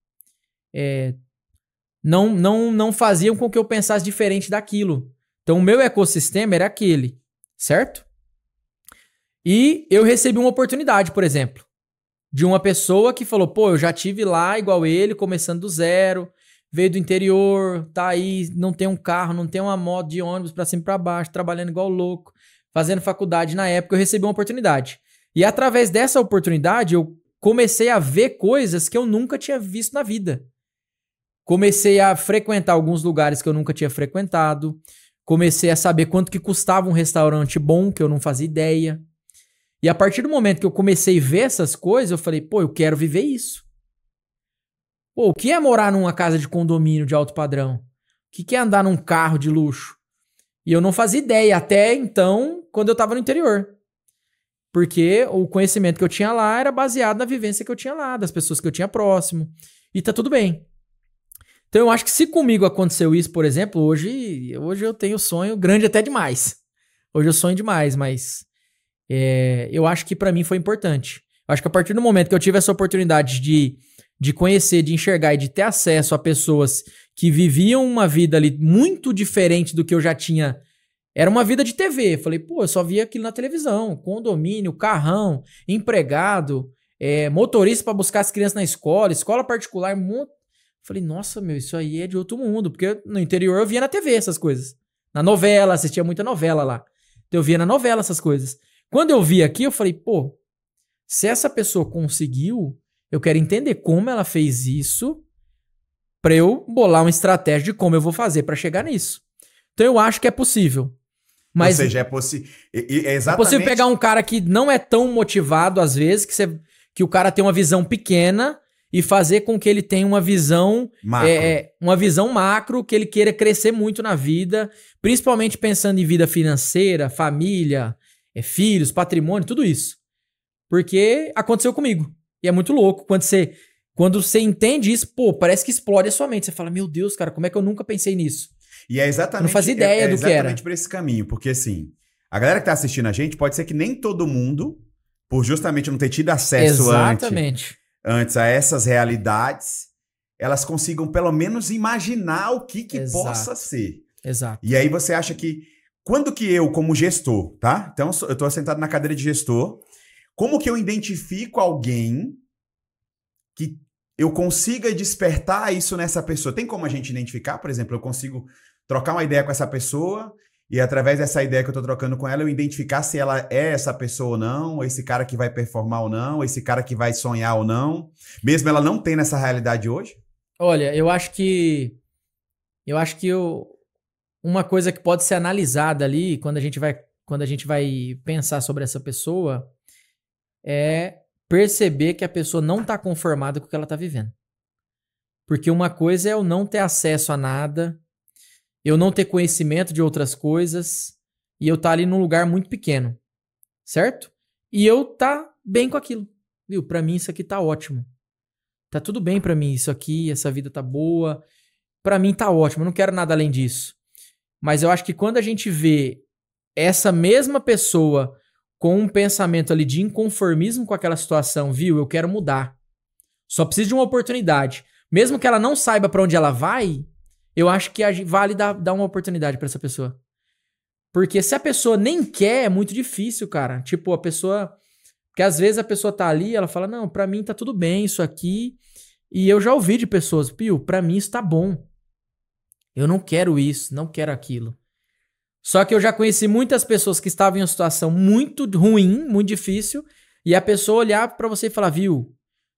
não faziam com que eu pensasse diferente daquilo. Então o meu ecossistema era aquele, certo? E eu recebi uma oportunidade, por exemplo, de uma pessoa que falou, pô, eu já tive lá igual ele, começando do zero, veio do interior, tá aí, não tem um carro, não tem uma moto de ônibus pra cima e pra baixo, trabalhando igual louco, fazendo faculdade. Na época eu recebi uma oportunidade. E através dessa oportunidade eu comecei a ver coisas que eu nunca tinha visto na vida. Comecei a frequentar alguns lugares que eu nunca tinha frequentado. Comecei a saber quanto que custava um restaurante bom, que eu não fazia ideia. E a partir do momento que eu comecei a ver essas coisas, eu falei, pô, eu quero viver isso. Pô, o que é morar numa casa de condomínio de alto padrão? O que é andar num carro de luxo? E eu não fazia ideia até então, quando eu tava no interior. Porque o conhecimento que eu tinha lá era baseado na vivência que eu tinha lá, das pessoas que eu tinha próximo. E tá tudo bem. Então eu acho que se comigo aconteceu isso, por exemplo, hoje eu tenho sonho grande até demais. Hoje eu sonho demais, mas eu acho que pra mim foi importante. Acho que a partir do momento que eu tive essa oportunidade de conhecer, de enxergar e de ter acesso a pessoas que viviam uma vida ali muito diferente do que eu já tinha. Era uma vida de TV. Eu falei, pô, eu só via aquilo na televisão. Condomínio, carrão, empregado, motorista para buscar as crianças na escola, escola particular. Falei, nossa, meu, isso aí é de outro mundo. Porque no interior eu via na TV essas coisas. Na novela, assistia muita novela lá. Então eu via na novela essas coisas. Quando eu vi aqui, eu falei, pô, se essa pessoa conseguiu, eu quero entender como ela fez isso para eu bolar uma estratégia de como eu vou fazer para chegar nisso. Então eu acho que é possível. Mas ou seja, é possível. É possível pegar um cara que não é tão motivado, às vezes, que o cara tem uma visão pequena e fazer com que ele tenha uma visão macro, que ele queira crescer muito na vida, principalmente pensando em vida financeira, família, filhos, patrimônio, tudo isso. Porque aconteceu comigo. E é muito louco. Quando você entende isso, pô, parece que explode a sua mente. Você fala, meu Deus, cara, como é que eu nunca pensei nisso? E é exatamente, eu não fazia ideia do que era. Exatamente por esse caminho. Porque, assim, a galera que tá assistindo a gente, pode ser que nem todo mundo, por justamente não ter tido acesso antes a essas realidades, elas consigam pelo menos imaginar o que possa ser. Exato. E aí você acha que... Quando que eu, como gestor, tá? Então, eu tô sentado na cadeira de gestor. Como que eu identifico alguém que eu consiga despertar isso nessa pessoa? Tem como a gente identificar? Por exemplo, eu consigo trocar uma ideia com essa pessoa e através dessa ideia que eu tô trocando com ela, eu identificar se ela é essa pessoa ou não, ou esse cara que vai performar ou não, ou esse cara que vai sonhar ou não, mesmo ela não tendo essa realidade hoje? Olha, eu acho que uma coisa que pode ser analisada ali quando a gente vai pensar sobre essa pessoa é perceber que a pessoa não está conformada com o que ela está vivendo. Porque uma coisa é eu não ter acesso a nada, eu não ter conhecimento de outras coisas e eu estar ali num lugar muito pequeno, certo? E eu tá bem com aquilo, viu? Pra mim isso aqui tá ótimo. Tá tudo bem pra mim isso aqui, essa vida tá boa. Pra mim tá ótimo, eu não quero nada além disso. Mas eu acho que quando a gente vê essa mesma pessoa com um pensamento ali de inconformismo com aquela situação, viu? Eu quero mudar. Só preciso de uma oportunidade. Mesmo que ela não saiba pra onde ela vai, eu acho que vale dar uma oportunidade pra essa pessoa. Porque se a pessoa nem quer, é muito difícil, cara. Tipo, a pessoa... Porque às vezes a pessoa tá ali, ela fala, não, pra mim tá tudo bem isso aqui. E eu já ouvi de pessoas, Pio, pra mim isso tá bom. Eu não quero isso, não quero aquilo. Só que eu já conheci muitas pessoas que estavam em uma situação muito ruim, muito difícil, e a pessoa olhar pra você e falar, viu,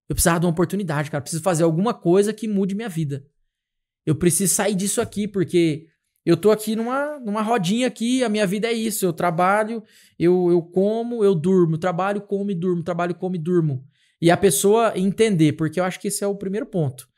eu precisava de uma oportunidade, cara, preciso fazer alguma coisa que mude minha vida. Eu preciso sair disso aqui, porque eu tô aqui numa rodinha aqui, a minha vida é isso, eu trabalho, eu como, eu durmo, trabalho, como e durmo, trabalho, como e durmo. E a pessoa entender, porque eu acho que esse é o primeiro ponto.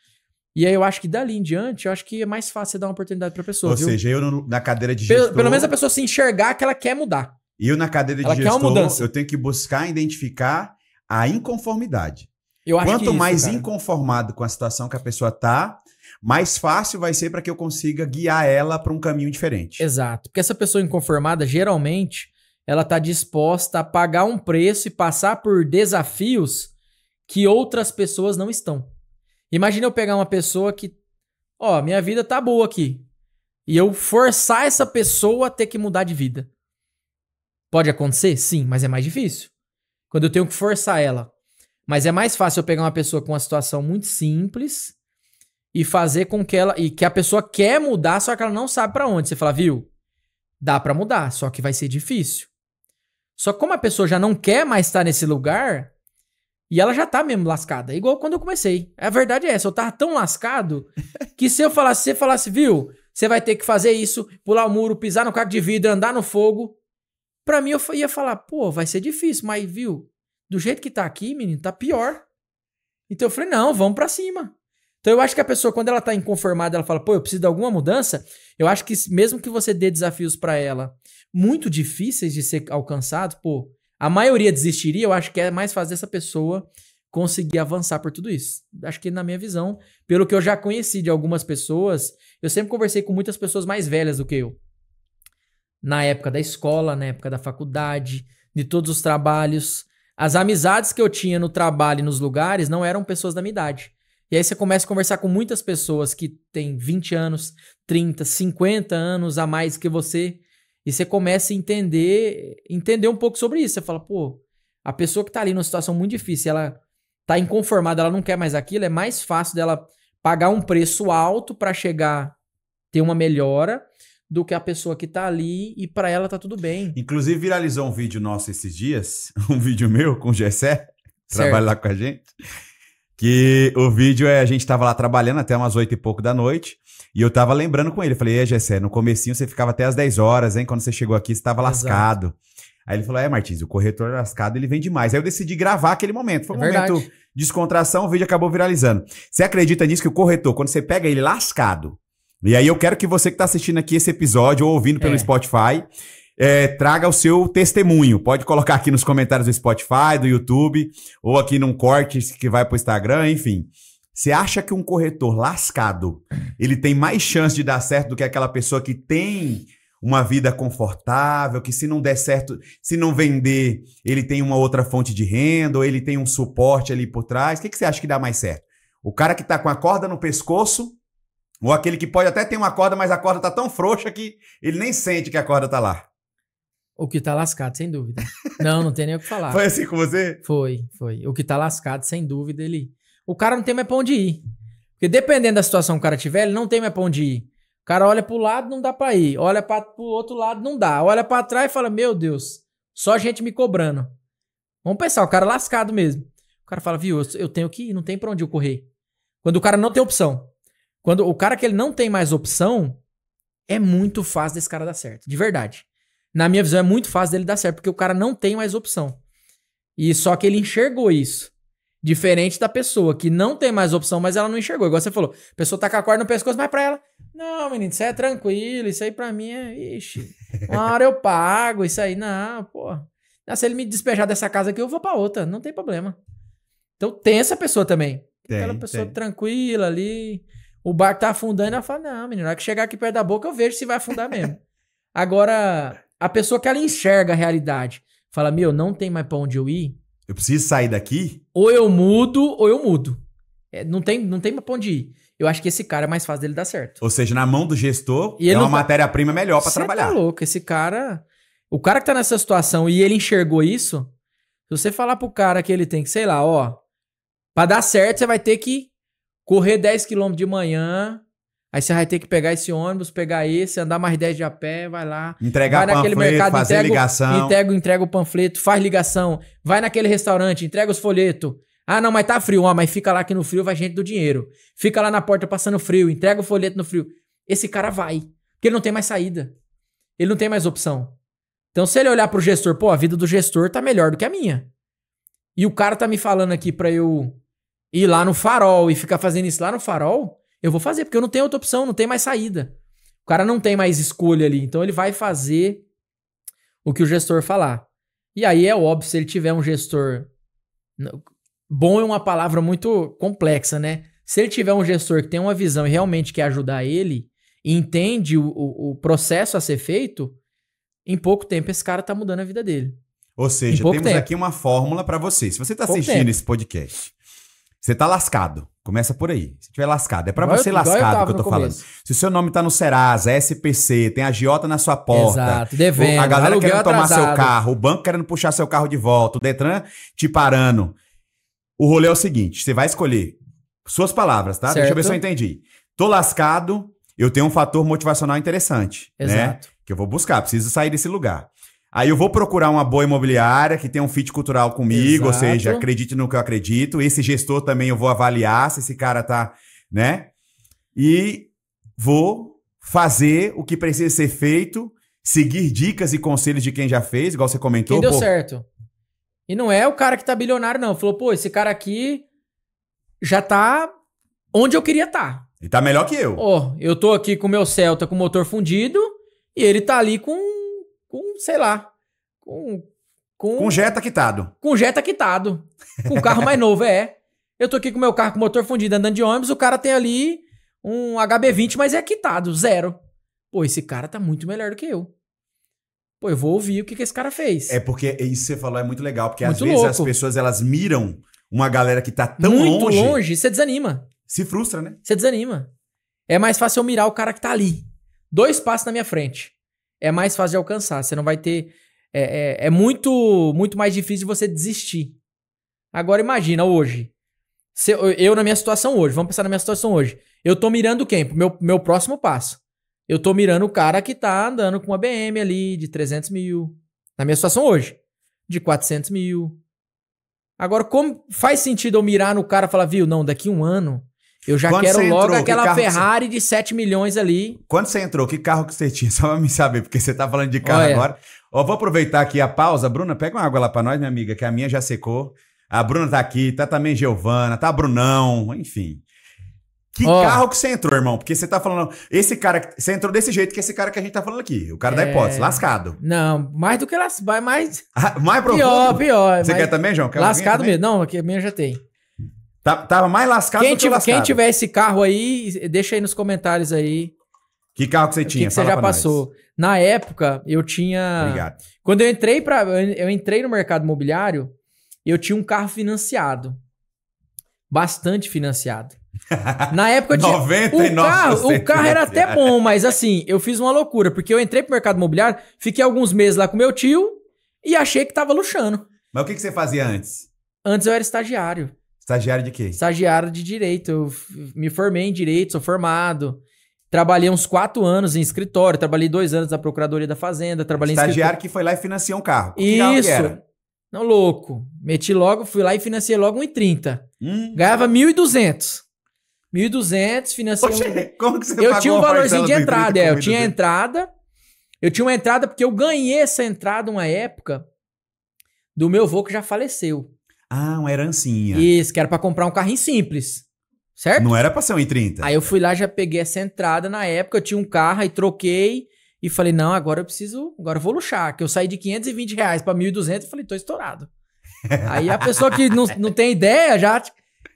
E aí eu acho que dali em diante, eu acho que é mais fácil dar uma oportunidade pra pessoa, viu? Ou seja, eu na cadeira de gestor... Pelo menos a pessoa se enxergar que ela quer mudar. Eu na cadeira de gestor, eu tenho que buscar identificar a inconformidade. Eu acho Quanto que isso, mais cara, inconformado com a situação que a pessoa tá, mais fácil vai ser para que eu consiga guiar ela para um caminho diferente. Exato. Porque essa pessoa inconformada, geralmente, ela tá disposta a pagar um preço e passar por desafios que outras pessoas não estão. Imagina eu pegar uma pessoa que, minha vida tá boa aqui, e eu forçar essa pessoa a ter que mudar de vida. Pode acontecer? Sim, mas é mais difícil. Quando eu tenho que forçar ela. Mas é mais fácil eu pegar uma pessoa com uma situação muito simples e fazer com que ela... E que a pessoa quer mudar, só que ela não sabe pra onde. Você fala, viu? Dá pra mudar, só que vai ser difícil. Só que como a pessoa já não quer mais estar nesse lugar, e ela já tá mesmo lascada. Igual quando eu comecei. A verdade é essa, eu tava tão lascado que se você falasse, viu? Você vai ter que fazer isso, pular o muro, pisar no caco de vidro, andar no fogo. Pra mim eu ia falar, pô, vai ser difícil, mas viu? Do jeito que tá aqui, menino, tá pior. Então eu falei, não, vamos pra cima. Então eu acho que a pessoa, quando ela tá inconformada, ela fala, pô, eu preciso de alguma mudança. Eu acho que mesmo que você dê desafios pra ela muito difíceis de ser alcançados, pô, a maioria desistiria. Eu acho que é mais fácil essa pessoa conseguir avançar por tudo isso. Acho que na minha visão, pelo que eu já conheci de algumas pessoas, eu sempre conversei com muitas pessoas mais velhas do que eu. Na época da escola, na época da faculdade, de todos os trabalhos. As amizades que eu tinha no trabalho e nos lugares não eram pessoas da minha idade. E aí você começa a conversar com muitas pessoas que têm 20 anos, 30, 50 anos a mais que você. E você começa a entender um pouco sobre isso. Você fala, pô, a pessoa que tá ali numa situação muito difícil, ela tá inconformada, ela não quer mais aquilo, é mais fácil dela pagar um preço alto pra chegar, ter uma melhora, do que a pessoa que tá ali e pra ela tá tudo bem. Inclusive viralizou um vídeo nosso esses dias, um vídeo meu com o Gessé, trabalha lá com a gente, que o vídeo a gente tava lá trabalhando até umas 8 e pouco da noite, e eu tava lembrando com ele, falei, Gessé, no comecinho você ficava até às 10 horas, hein, quando você chegou aqui você tava lascado. Aí ele falou, Martins, o corretor lascado, ele vem demais. Aí eu decidi gravar aquele momento, foi um momento de descontração, o vídeo acabou viralizando. Você acredita nisso que o corretor, quando você pega ele lascado, e aí eu quero que você que está assistindo aqui esse episódio ou ouvindo pelo Spotify, traga o seu testemunho. Pode colocar aqui nos comentários do Spotify, do YouTube, ou aqui num corte que vai para o Instagram, enfim. Você acha que um corretor lascado, ele tem mais chance de dar certo do que aquela pessoa que tem uma vida confortável, que se não der certo, se não vender, ele tem uma outra fonte de renda, ou ele tem um suporte ali por trás? O que você acha que dá mais certo? O cara que está com a corda no pescoço, ou aquele que pode até ter uma corda, mas a corda tá tão frouxa que ele nem sente que a corda tá lá? O que tá lascado, sem dúvida. Não tem nem o que falar. Foi assim com você? Foi. O que tá lascado, sem dúvida, o cara não tem mais pra onde ir. Porque dependendo da situação que o cara tiver, ele não tem mais pra onde ir. O cara olha pro lado, não dá pra ir. Olha pro outro lado, não dá. Olha pra trás e fala, meu Deus, só gente me cobrando. Vamos pensar, o cara lascado mesmo. O cara fala, viu, eu tenho que ir, não tem pra onde eu correr. Quando o cara não tem opção. Quando o cara que ele não tem mais opção, é muito fácil desse cara dar certo. De verdade. Na minha visão, é muito fácil dele dar certo, porque o cara não tem mais opção. E só que ele enxergou isso. Diferente da pessoa que não tem mais opção, mas ela não enxergou. Igual você falou, a pessoa tá com a corda no pescoço, mas pra ela, não, menino, isso aí é tranquilo, isso aí pra mim é, ixi, uma hora eu pago, isso aí, não, pô. Se ele me despejar dessa casa aqui, eu vou pra outra, não tem problema. Então tem essa pessoa também. Aquela pessoa tranquila ali, o barco tá afundando, ela fala, não, menino, na hora que chegar aqui perto da boca, eu vejo se vai afundar mesmo. Agora, a pessoa que ela enxerga a realidade, fala, meu, não tem mais pra onde eu ir, eu preciso sair daqui? Ou eu mudo, ou eu mudo. Não tem pra onde ir. Eu acho que esse cara é mais fácil dele dar certo. Ou seja, na mão do gestor, é uma matéria-prima melhor pra trabalhar. Você tá louco, esse cara... O cara que tá nessa situação e ele enxergou isso, se você falar pro cara que ele tem que, sei lá, ó, pra dar certo, você vai ter que correr 10 km de manhã, aí você vai ter que pegar esse ônibus, pegar esse, andar mais 10 de a pé, vai lá. Entregar vai naquele panfleto, mercado, fazer ligação. Entrega o panfleto, faz ligação. Vai naquele restaurante, entrega os folhetos. Ah, não, mas tá frio. Mas fica lá que no frio vai gente do dinheiro. Fica lá na porta passando frio, entrega o folheto no frio. Esse cara vai. Porque ele não tem mais saída. Ele não tem mais opção. Então, se ele olhar pro gestor, pô, a vida do gestor tá melhor do que a minha. E o cara tá me falando aqui pra eu ir lá no Farol e ficar fazendo isso lá no Farol, eu vou fazer, porque eu não tenho outra opção, não tem mais saída. O cara não tem mais escolha ali. Então ele vai fazer o que o gestor falar. E aí é óbvio, se ele tiver um gestor... Bom é uma palavra muito complexa, né? Se ele tiver um gestor que tem uma visão e realmente quer ajudar ele, e entende o processo a ser feito, em pouco tempo esse cara tá mudando a vida dele. Ou seja, temos aqui uma fórmula pra você. Se você tá assistindo esse podcast, você tá lascado. Começa por aí. Se tiver lascado. É pra você lascado que eu tô falando. Se o seu nome tá no Serasa, SPC, tem a agiota na sua porta. Exato, devendo, a galera querendo tomar atrasado. seu carro, o banco querendo puxar seu carro de volta, o Detran te parando. O rolê é o seguinte, você vai escolher suas palavras, tá? Certo. Deixa eu ver se eu entendi. Tô lascado, eu tenho um fator motivacional interessante. Exato. Né? Que eu vou buscar, preciso sair desse lugar. Aí eu vou procurar uma boa imobiliária que tenha um fit cultural comigo, Exato. ou seja, acredite no que eu acredito. Esse gestor também eu vou avaliar se esse cara tá, né? E vou fazer o que precisa ser feito, seguir dicas e conselhos de quem já fez, igual você comentou. Quem deu certo. E não é o cara que tá bilionário, não. Falou, pô, esse cara aqui já tá onde eu queria estar. Ele tá melhor que eu. Ó, eu tô aqui com o meu Celta com motor fundido e ele tá ali com sei lá, com Jetta quitado. Com Jetta quitado. Com o carro mais novo, Eu tô aqui com o meu carro com motor fundido andando de ônibus, o cara tem ali um HB20, mas é quitado, 0. Pô, esse cara tá muito melhor do que eu. pô, eu vou ouvir o que esse cara fez. É porque isso que você falou é muito legal, porque Muito às vezes louco. as pessoas, elas miram uma galera que tá tão Muito longe, longe, você desanima. se frustra, né? Você desanima. É mais fácil eu mirar o cara que tá ali. 2 passos na minha frente. É mais fácil de alcançar. Você não vai ter... É muito, muito mais difícil de você desistir. Agora imagina hoje. Eu na minha situação hoje. Vamos pensar na minha situação hoje. Eu tô mirando quem? Meu próximo passo. Eu tô mirando o cara que tá andando com uma BM ali de 300 mil. Na minha situação hoje. De 400 mil. Agora, como faz sentido eu mirar no cara e falar, viu, não, daqui 1 ano... Eu já Quando quero você logo entrou, aquela Ferrari de 7 milhões ali. Quando você entrou, que carro que você tinha? Só pra me saber, porque você tá falando de carro Olha. agora. Ó, vou aproveitar aqui a pausa. Bruna, pega uma água lá pra nós, minha amiga, que a minha já secou. A Bruna tá aqui, tá também Giovana, tá Brunão, enfim. Que carro que você entrou, irmão? Porque você tá falando... Esse cara... Você entrou desse jeito que esse cara que a gente tá falando aqui. O cara da hipótese, lascado. Não, mais do que lascado. Mais Mais profundo? Pior. Você quer também, João? Quer lascado mesmo. Não, aqui a minha já tem. Tava mais lascado do que lascado. Quem tiver esse carro aí, deixa aí nos comentários aí. Que carro que você tinha? Que você já passou. Nós. Na época, eu tinha... Obrigado. Quando eu entrei no mercado imobiliário, eu tinha um carro financiado. Bastante financiado. Na época eu tinha... 99% o carro era até bom, mas assim, eu fiz uma loucura, porque eu entrei pro mercado imobiliário, fiquei alguns meses lá com meu tio e achei que tava luxando. Mas o que você fazia antes? Antes eu era estagiário. Estagiário de quê? Estagiário de direito. Eu me formei em direito, sou formado. Trabalhei uns 4 anos em escritório, trabalhei 2 anos na Procuradoria da Fazenda, trabalhei estagiário que foi lá e financiou um carro. Que carro que era? Não, louco. Meti logo, fui lá e financiei logo 1,30. Ganhava 1.200. 1.200, financiei... Poxa, como que você eu tinha um valorzinho de entrada, eu tinha entrada. Eu tinha uma entrada porque eu ganhei essa entrada uma época do meu avô que já faleceu. Ah, uma herancinha. Isso, que era pra comprar um carrinho simples. Certo? Não era pra ser 1,30. Aí eu fui lá, já peguei essa entrada na época, eu tinha um carro, aí troquei e falei, não, agora eu vou luxar, que eu saí de R$520 pra 1.200 e falei, tô estourado. Aí a pessoa que não tem ideia já...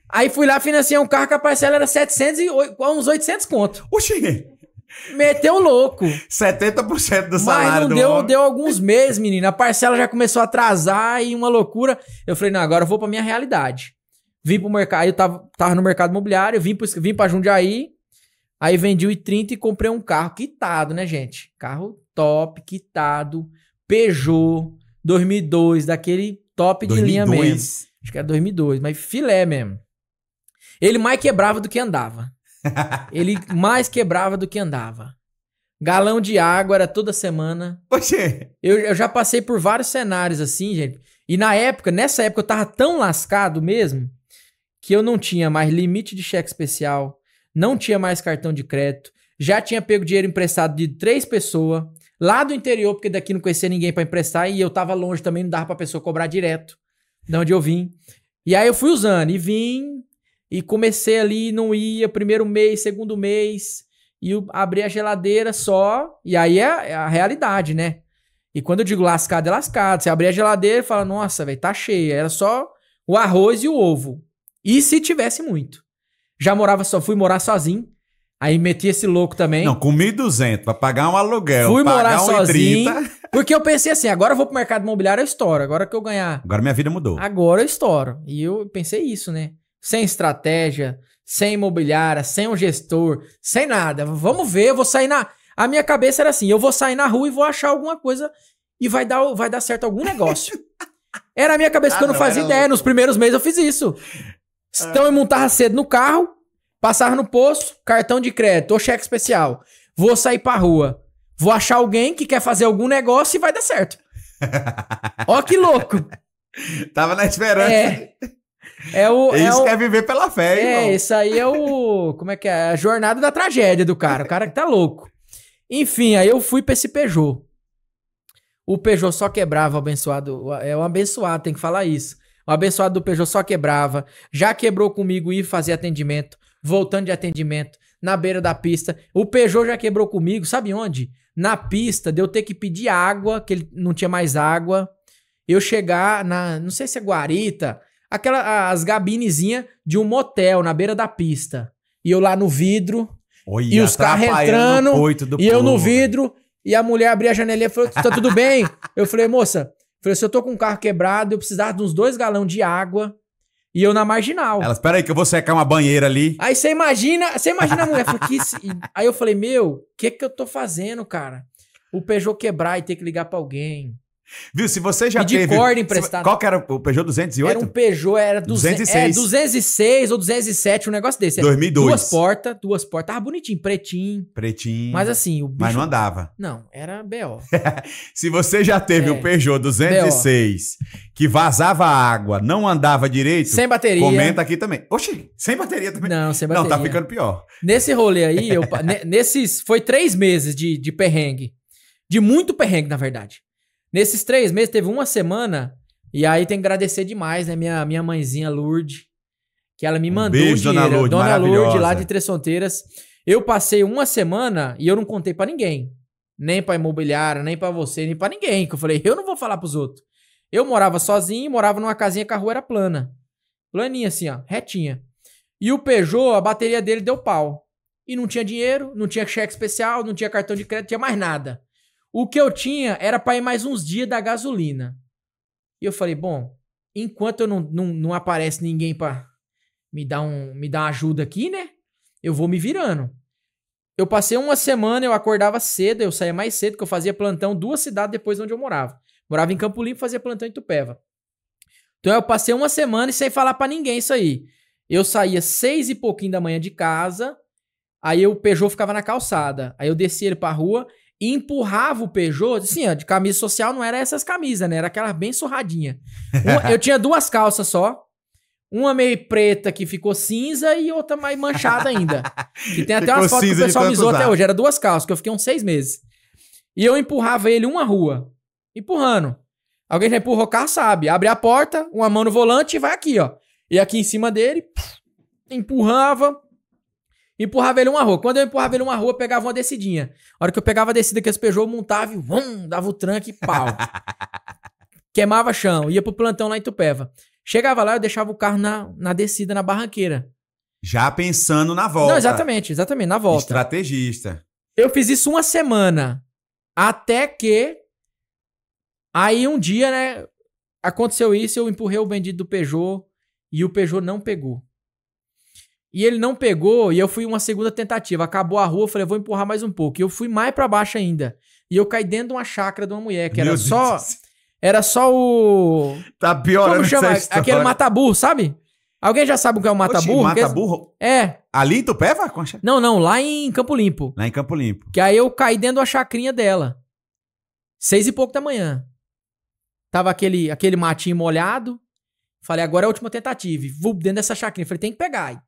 Aí fui lá, financiei um carro que a parcela era 700 e uns 800 conto. Oxi! Meteu louco. 70% do salário Mas não deu alguns meses, menino. A parcela já começou a atrasar e uma loucura. Eu falei, não, agora eu vou pra minha realidade. Vim pro mercado, aí eu tava no mercado imobiliário, vim pra Jundiaí, aí vendi o 1,30 e comprei um carro quitado, né, gente? Carro top, quitado, Peugeot 2002, daquele top de 2002. Linha mesmo. Acho que era 2002, mas filé mesmo. Ele mais quebrava do que andava. Ele mais quebrava do que andava. Galão de água era toda semana. Oxê. Eu já passei por vários cenários assim, gente. E nessa época eu tava tão lascado mesmo que eu não tinha mais limite de cheque especial, não tinha mais cartão de crédito, já tinha pego dinheiro emprestado de 3 pessoas, lá do interior, porque daqui não conhecia ninguém pra emprestar, e eu tava longe também, não dava pra pessoa cobrar direto de onde eu vim. E aí eu fui usando, e vim, e comecei ali, não ia, primeiro mês, segundo mês, e eu abri a geladeira só, e aí é a realidade, né? E quando eu digo lascado, é lascado. Você abrir a geladeira e fala, nossa, velho, tá cheia. Era só o arroz e o ovo. E se tivesse muito. Fui morar sozinho. Aí meti esse louco também. Não, com 1.200 pra pagar um aluguel. Fui morar sozinho. Porque eu pensei assim, agora eu vou pro mercado imobiliário, eu estouro. Agora que eu ganhar... Agora minha vida mudou. Agora eu estouro. E eu pensei isso, né? Sem estratégia, sem imobiliária, sem um gestor, sem nada. Vamos ver, eu vou sair na... A minha cabeça era assim, eu vou sair na rua e vou achar alguma coisa e vai dar certo algum negócio. Era a minha cabeça que eu não fazia ideia. Louco. Nos primeiros meses eu fiz isso. Então eu montava cedo no carro, passava no posto, cartão de crédito ou cheque especial. Vou sair pra rua. Vou achar alguém que quer fazer algum negócio e vai dar certo. Ó que louco. Tava na esperança. Isso quer viver pela fé, irmão. Isso aí é o... Como é que é? A jornada da tragédia do cara. O cara que tá louco. Enfim, aí eu fui pra esse Peugeot. O Peugeot só quebrava, o abençoado. É um abençoado, tem que falar isso. O abençoado do Peugeot só quebrava. Já quebrou comigo ir fazer atendimento. Voltando de atendimento. Na beira da pista. O Peugeot já quebrou comigo, sabe onde? Na pista, de eu ter que pedir água, que ele não tinha mais água. Eu chegar na... Não sei se é guarita. As gabinezinhas de um motel na beira da pista. E eu lá no vidro... Olha, e os carros entrando, e eu no vidro, E a mulher abria a janelinha e falou, tá tudo bem? Eu falei, moça, se eu tô com um carro quebrado, eu precisava de uns 2 galões de água e eu na marginal. Ela, espera aí que eu vou secar uma banheira ali. Aí você imagina a mulher. Aí eu falei, meu, o que eu tô fazendo, cara? O Peugeot quebrar e ter que ligar pra alguém. Viu, se você já de teve... corda emprestada. Qual que era o Peugeot 208? Era um Peugeot, era 206. 206 ou 207, um negócio desse. 2002. Duas portas. Tava bonitinho, pretinho. Mas assim, o bicho... Mas não andava. Não, era B.O. Se você já teve um Peugeot 206 que vazava água, não andava direito... Sem bateria. Comenta aqui também. Oxi, sem bateria também? Não, sem bateria. Não, tá ficando pior. Nesse rolê aí, foi 3 meses de perrengue. De muito perrengue, na verdade. Nesses 3 meses, teve uma semana, e aí tem que agradecer demais, né? Minha mãezinha Lourdes, que ela me mandou beijo, dinheiro. Dona Lourdes, lá de Três Fronteiras. Eu passei uma semana e eu não contei pra ninguém. Nem pra imobiliária, nem pra você, nem pra ninguém. Que eu falei, eu não vou falar pros outros. Eu morava sozinho, morava numa casinha que a rua era plana. Planinha assim, ó, retinha. E o Peugeot, a bateria dele deu pau. E não tinha dinheiro, não tinha cheque especial, não tinha cartão de crédito, não tinha mais nada. O que eu tinha era pra ir mais uns dias da gasolina. E eu falei, bom, enquanto eu não aparece ninguém pra me dar uma ajuda aqui, né? Eu vou me virando. Eu passei uma semana, eu acordava cedo, eu saía mais cedo, que eu fazia plantão 2 cidades depois de onde eu morava. Morava em Campo Limpo, fazia plantão em Itupeva. Então eu passei uma semana e sem falar pra ninguém isso aí. Eu saía 6 e pouquinho da manhã de casa, aí o Peugeot ficava na calçada. Aí eu descia ele pra rua e empurrava o Peugeot, assim, ó, de camisa social não era essas camisas, né? Era aquela bem surradinha. Eu tinha 2 calças só. Uma meio preta que ficou cinza e outra mais manchada ainda. Que tem até umas fotos que o pessoal me zoou até hoje. Era 2 calças, que eu fiquei uns 6 meses. E eu empurrava ele uma rua. Empurrando. Alguém já empurrou o carro, sabe. Abre a porta, uma mão no volante e vai aqui, ó. E aqui em cima dele, empurrava ele uma rua. Quando eu empurrava ele uma rua, eu pegava uma descidinha. A hora que eu pegava a descida que esse Peugeot montava e dava o tranco e pau. Queimava chão. Ia pro plantão lá em Itupeva. Chegava lá, eu deixava o carro na descida, na barranqueira. Já pensando na volta. Não, exatamente, na volta. Estrategista. Eu fiz isso uma semana. Até que... Aí um dia, né? Aconteceu isso, eu empurrei o bendito do Peugeot e o Peugeot não pegou. E ele não pegou, e eu fui uma segunda tentativa. Acabou a rua, eu falei, vou empurrar mais um pouco. E eu fui mais pra baixo ainda. E eu caí dentro de uma chácara de uma mulher, que era só o... Tá piorando essa história. Aquele mata-burro, sabe? Alguém já sabe o que é o mata-burro? Mata-burro? É. Ali em Itupeva? Não, lá em Campo Limpo. Lá em Campo Limpo. Que aí eu caí dentro de uma chacrinha dela. 6 e pouco da manhã. Tava aquele matinho molhado. Falei, agora é a última tentativa. E vou dentro dessa chacrinha. Falei, tem que pegar.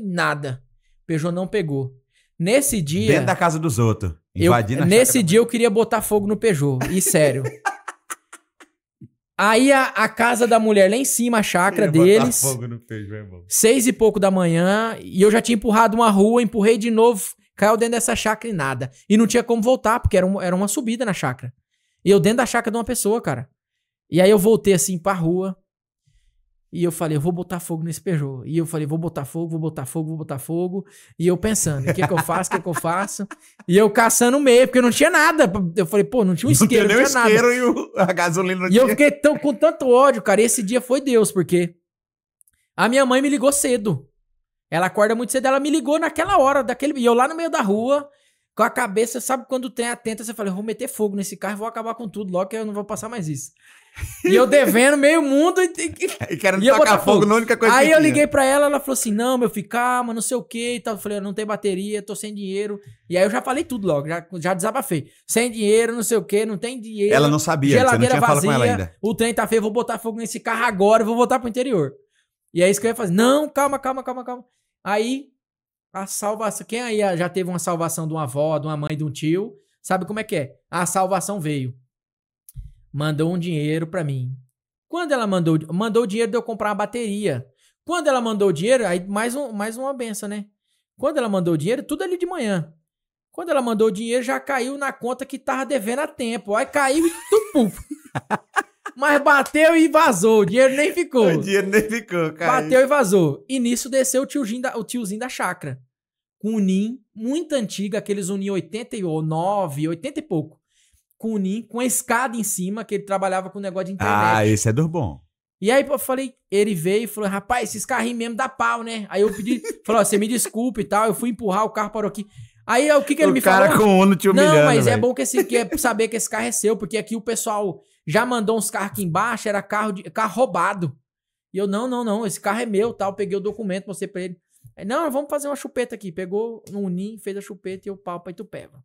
Nada. Peugeot não pegou. Nesse dia... Dentro da casa dos outros. Invadindo nesse dia eu queria botar fogo no Peugeot. E sério. Aí a casa da mulher lá em cima, a chácara deles. Botar fogo no Peugeot, irmão. 6 e pouco da manhã. E eu já tinha empurrado uma rua, empurrei de novo. Caiu dentro dessa chácara e nada. E não tinha como voltar, porque era uma subida na chácara. E eu dentro da chácara de uma pessoa, cara. E aí eu voltei assim pra rua. E eu falei, eu vou botar fogo nesse Peugeot. E eu falei, vou botar fogo. E eu pensando, o que que eu faço? E eu caçando o meio, porque não tinha nada. Eu falei, pô, não tinha um isqueiro, não tinha nada. E a gasolina não tinha. E eu fiquei com tanto ódio, cara. E esse dia foi Deus, porque a minha mãe me ligou cedo. Ela acorda muito cedo, ela me ligou naquela hora, e eu lá no meio da rua, com a cabeça, sabe quando o trem atenta, você fala, eu vou meter fogo nesse carro, vou acabar com tudo logo, que eu não vou passar mais isso. E eu devendo meio mundo e querendo tacar fogo na única coisa aí que eu tinha. liguei pra ela falou assim, não, meu filho, calma, não sei o que e tal. Eu falei, eu não tenho bateria, tô sem dinheiro. E aí eu já falei tudo logo, já desabafei. Sem dinheiro, não sei o que, não tem dinheiro. Ela não sabia, geladeira você não tinha falado com ela ainda. O trem tá feio, vou botar fogo nesse carro agora, vou voltar pro interior. E é isso que eu ia fazer. Não, calma. Aí, a salvação, quem aí já teve uma salvação de uma avó, de uma mãe, de um tio, sabe como é que é? A salvação veio. Mandou um dinheiro pra mim. Quando ela mandou o dinheiro de eu comprar uma bateria. Quando ela mandou o dinheiro, aí mais uma benção, né? Quando ela mandou o dinheiro, tudo ali de manhã. Quando ela mandou o dinheiro, já caiu na conta que tava devendo a tempo. Aí caiu e tudo. Mas bateu e vazou. O dinheiro nem ficou. O dinheiro nem ficou, cara. Bateu e vazou. E nisso desceu o tiozinho da chácara. com Unim, muito antiga, aqueles Unim 89, 80 e pouco. Com Unim, com a escada em cima, que ele trabalhava com negócio de internet. Ah, esse é do bom. E aí eu falei, ele veio e falou, rapaz, esses carrinhos mesmo dá pau, né? Aí eu pedi, falou, você me desculpa e tal, eu fui empurrar, o carro parou aqui. Aí o que ele me falou? O cara com o Uno te humilhando, não, mas véio. é bom que quer saber que esse carro é seu, porque aqui o pessoal já mandou uns carros aqui embaixo, era carro roubado. E eu, não, esse carro é meu, tal, peguei o documento, mostrei pra ele. Aí, não, vamos fazer uma chupeta aqui. Pegou no Unim, fez a chupeta e o pau pra Itupeva.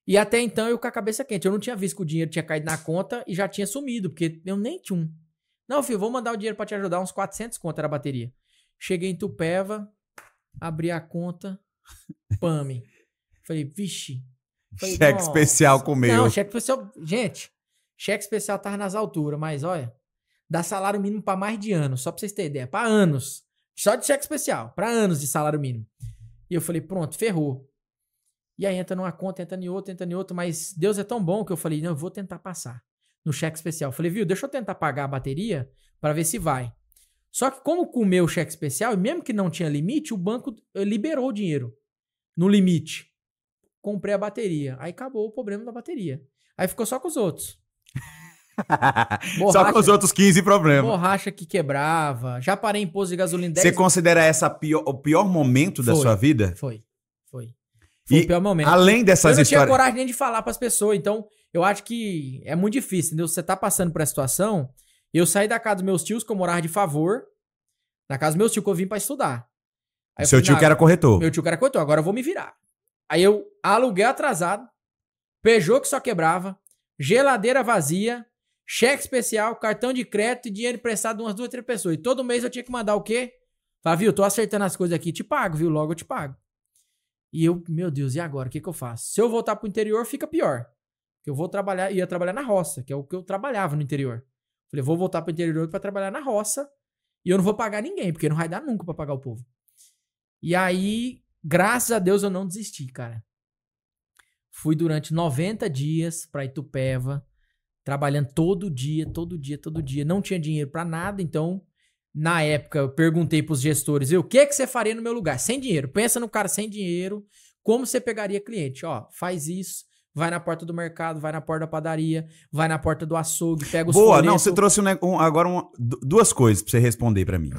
E até então eu com a cabeça quente, eu não tinha visto que o dinheiro tinha caído na conta e já tinha sumido, porque eu nem tinha um. Não, filho, vou mandar o dinheiro pra te ajudar, uns 400 conto era a bateria. Cheguei em Itupeva, abri a conta, pame. Falei, vixe. Falei, cheque especial com o meu. Não, cheque especial, gente, cheque especial tava nas alturas, mas olha, dá salário mínimo pra mais de anos, só pra vocês terem ideia, pra anos. Só de cheque especial, pra anos de salário mínimo. E eu falei, pronto, ferrou. E aí entra numa conta, entra em outra, mas Deus é tão bom que eu falei, não, eu vou tentar passar no cheque especial. Falei, viu, deixa eu tentar pagar a bateria para ver se vai. Só que como comeu o cheque especial, e mesmo que não tinha limite, o banco liberou o dinheiro no limite. Comprei a bateria. Aí acabou o problema da bateria. Aí ficou só com os outros. Só com os outros 15 problemas. Borracha que quebrava. Já parei em posto de gasolina 10 Você considera essa o pior momento da sua vida? Foi o pior momento. Além dessas histórias... Eu não tinha coragem nem de falar pras pessoas, então eu acho que é muito difícil, entendeu? Você tá passando por essa situação, eu saí da casa dos meus tios, que eu morava de favor, da casa dos meus tios que eu vim pra estudar. Aí seu tio que era corretor. Meu tio que era corretor, agora eu vou me virar. Aí eu aluguel atrasado, Peugeot que só quebrava, geladeira vazia, cheque especial, cartão de crédito e dinheiro emprestado de umas 2, 3 pessoas. E todo mês eu tinha que mandar o quê? Falar, viu, tô acertando as coisas aqui, te pago, viu? Logo eu te pago. E eu, meu Deus, e agora? O que eu faço? Se eu voltar pro interior, fica pior. Porque eu vou ia trabalhar na roça, que é o que eu trabalhava no interior. Falei, vou voltar pro interior pra trabalhar na roça e eu não vou pagar ninguém, porque não vai dar nunca pra pagar o povo. E aí, graças a Deus, eu não desisti, cara. Fui durante 90 dias pra Itupeva, trabalhando todo dia. Não tinha dinheiro pra nada, então... Na época, eu perguntei pros gestores, o que você faria no meu lugar? Sem dinheiro. Pensa no cara sem dinheiro, como você pegaria cliente? Ó, faz isso, vai na porta do mercado, vai na porta da padaria, vai na porta do açougue, pega os Boa, folhetos. não, você trouxe agora duas coisas pra você responder pra mim.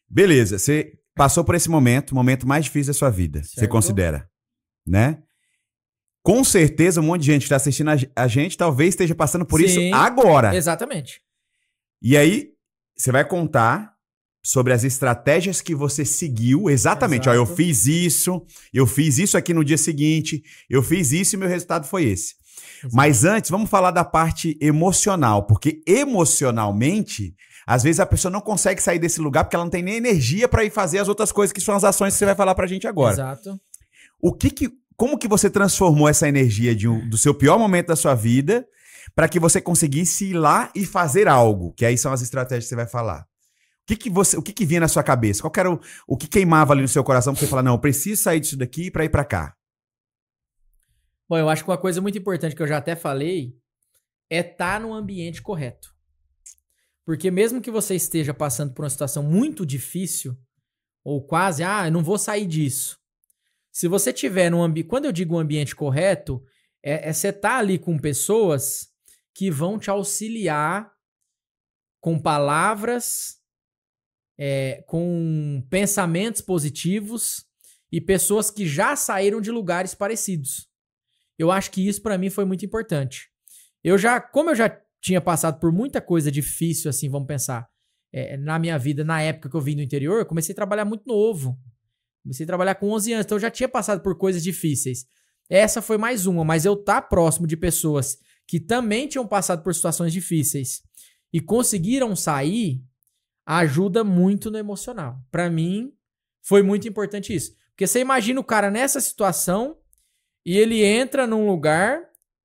Beleza, você passou por esse momento mais difícil da sua vida, certo. Você considera, né? Com certeza um monte de gente que tá assistindo a gente talvez esteja passando por isso agora. Exatamente. E aí... Você vai contar sobre as estratégias que você seguiu. Exatamente. Ó, eu fiz isso aqui no dia seguinte, eu fiz isso e meu resultado foi esse. Exato. Mas antes, vamos falar da parte emocional, porque emocionalmente, às vezes a pessoa não consegue sair desse lugar porque ela não tem nem energia para ir fazer as outras coisas que são as ações que você vai falar pra gente agora. Exato. Como que você transformou essa energia do seu pior momento da sua vida para que você conseguisse ir lá e fazer algo, que aí são as estratégias que você vai falar. O que vinha na sua cabeça? Qual era o que queimava ali no seu coração para você falar, não, eu preciso sair disso daqui para ir para cá? Bom, eu acho que uma coisa muito importante que eu já até falei é estar no ambiente correto. Porque mesmo que você esteja passando por uma situação muito difícil, ou quase, eu não vou sair disso. Se você tiver num ambiente... Quando eu digo um ambiente correto, você estar ali com pessoas que vão te auxiliar com palavras, com pensamentos positivos e pessoas que já saíram de lugares parecidos. Eu acho que isso para mim foi muito importante. Como eu já tinha passado por muita coisa difícil, assim, vamos pensar, na minha vida, na época que eu vim do interior, eu comecei a trabalhar muito novo. Comecei a trabalhar com 11 anos, então eu já tinha passado por coisas difíceis. Essa foi mais uma, mas eu estar próximo de pessoas que também tinham passado por situações difíceis e conseguiram sair, ajuda muito no emocional. Pra mim, foi muito importante isso. Porque você imagina o cara nessa situação e ele entra num lugar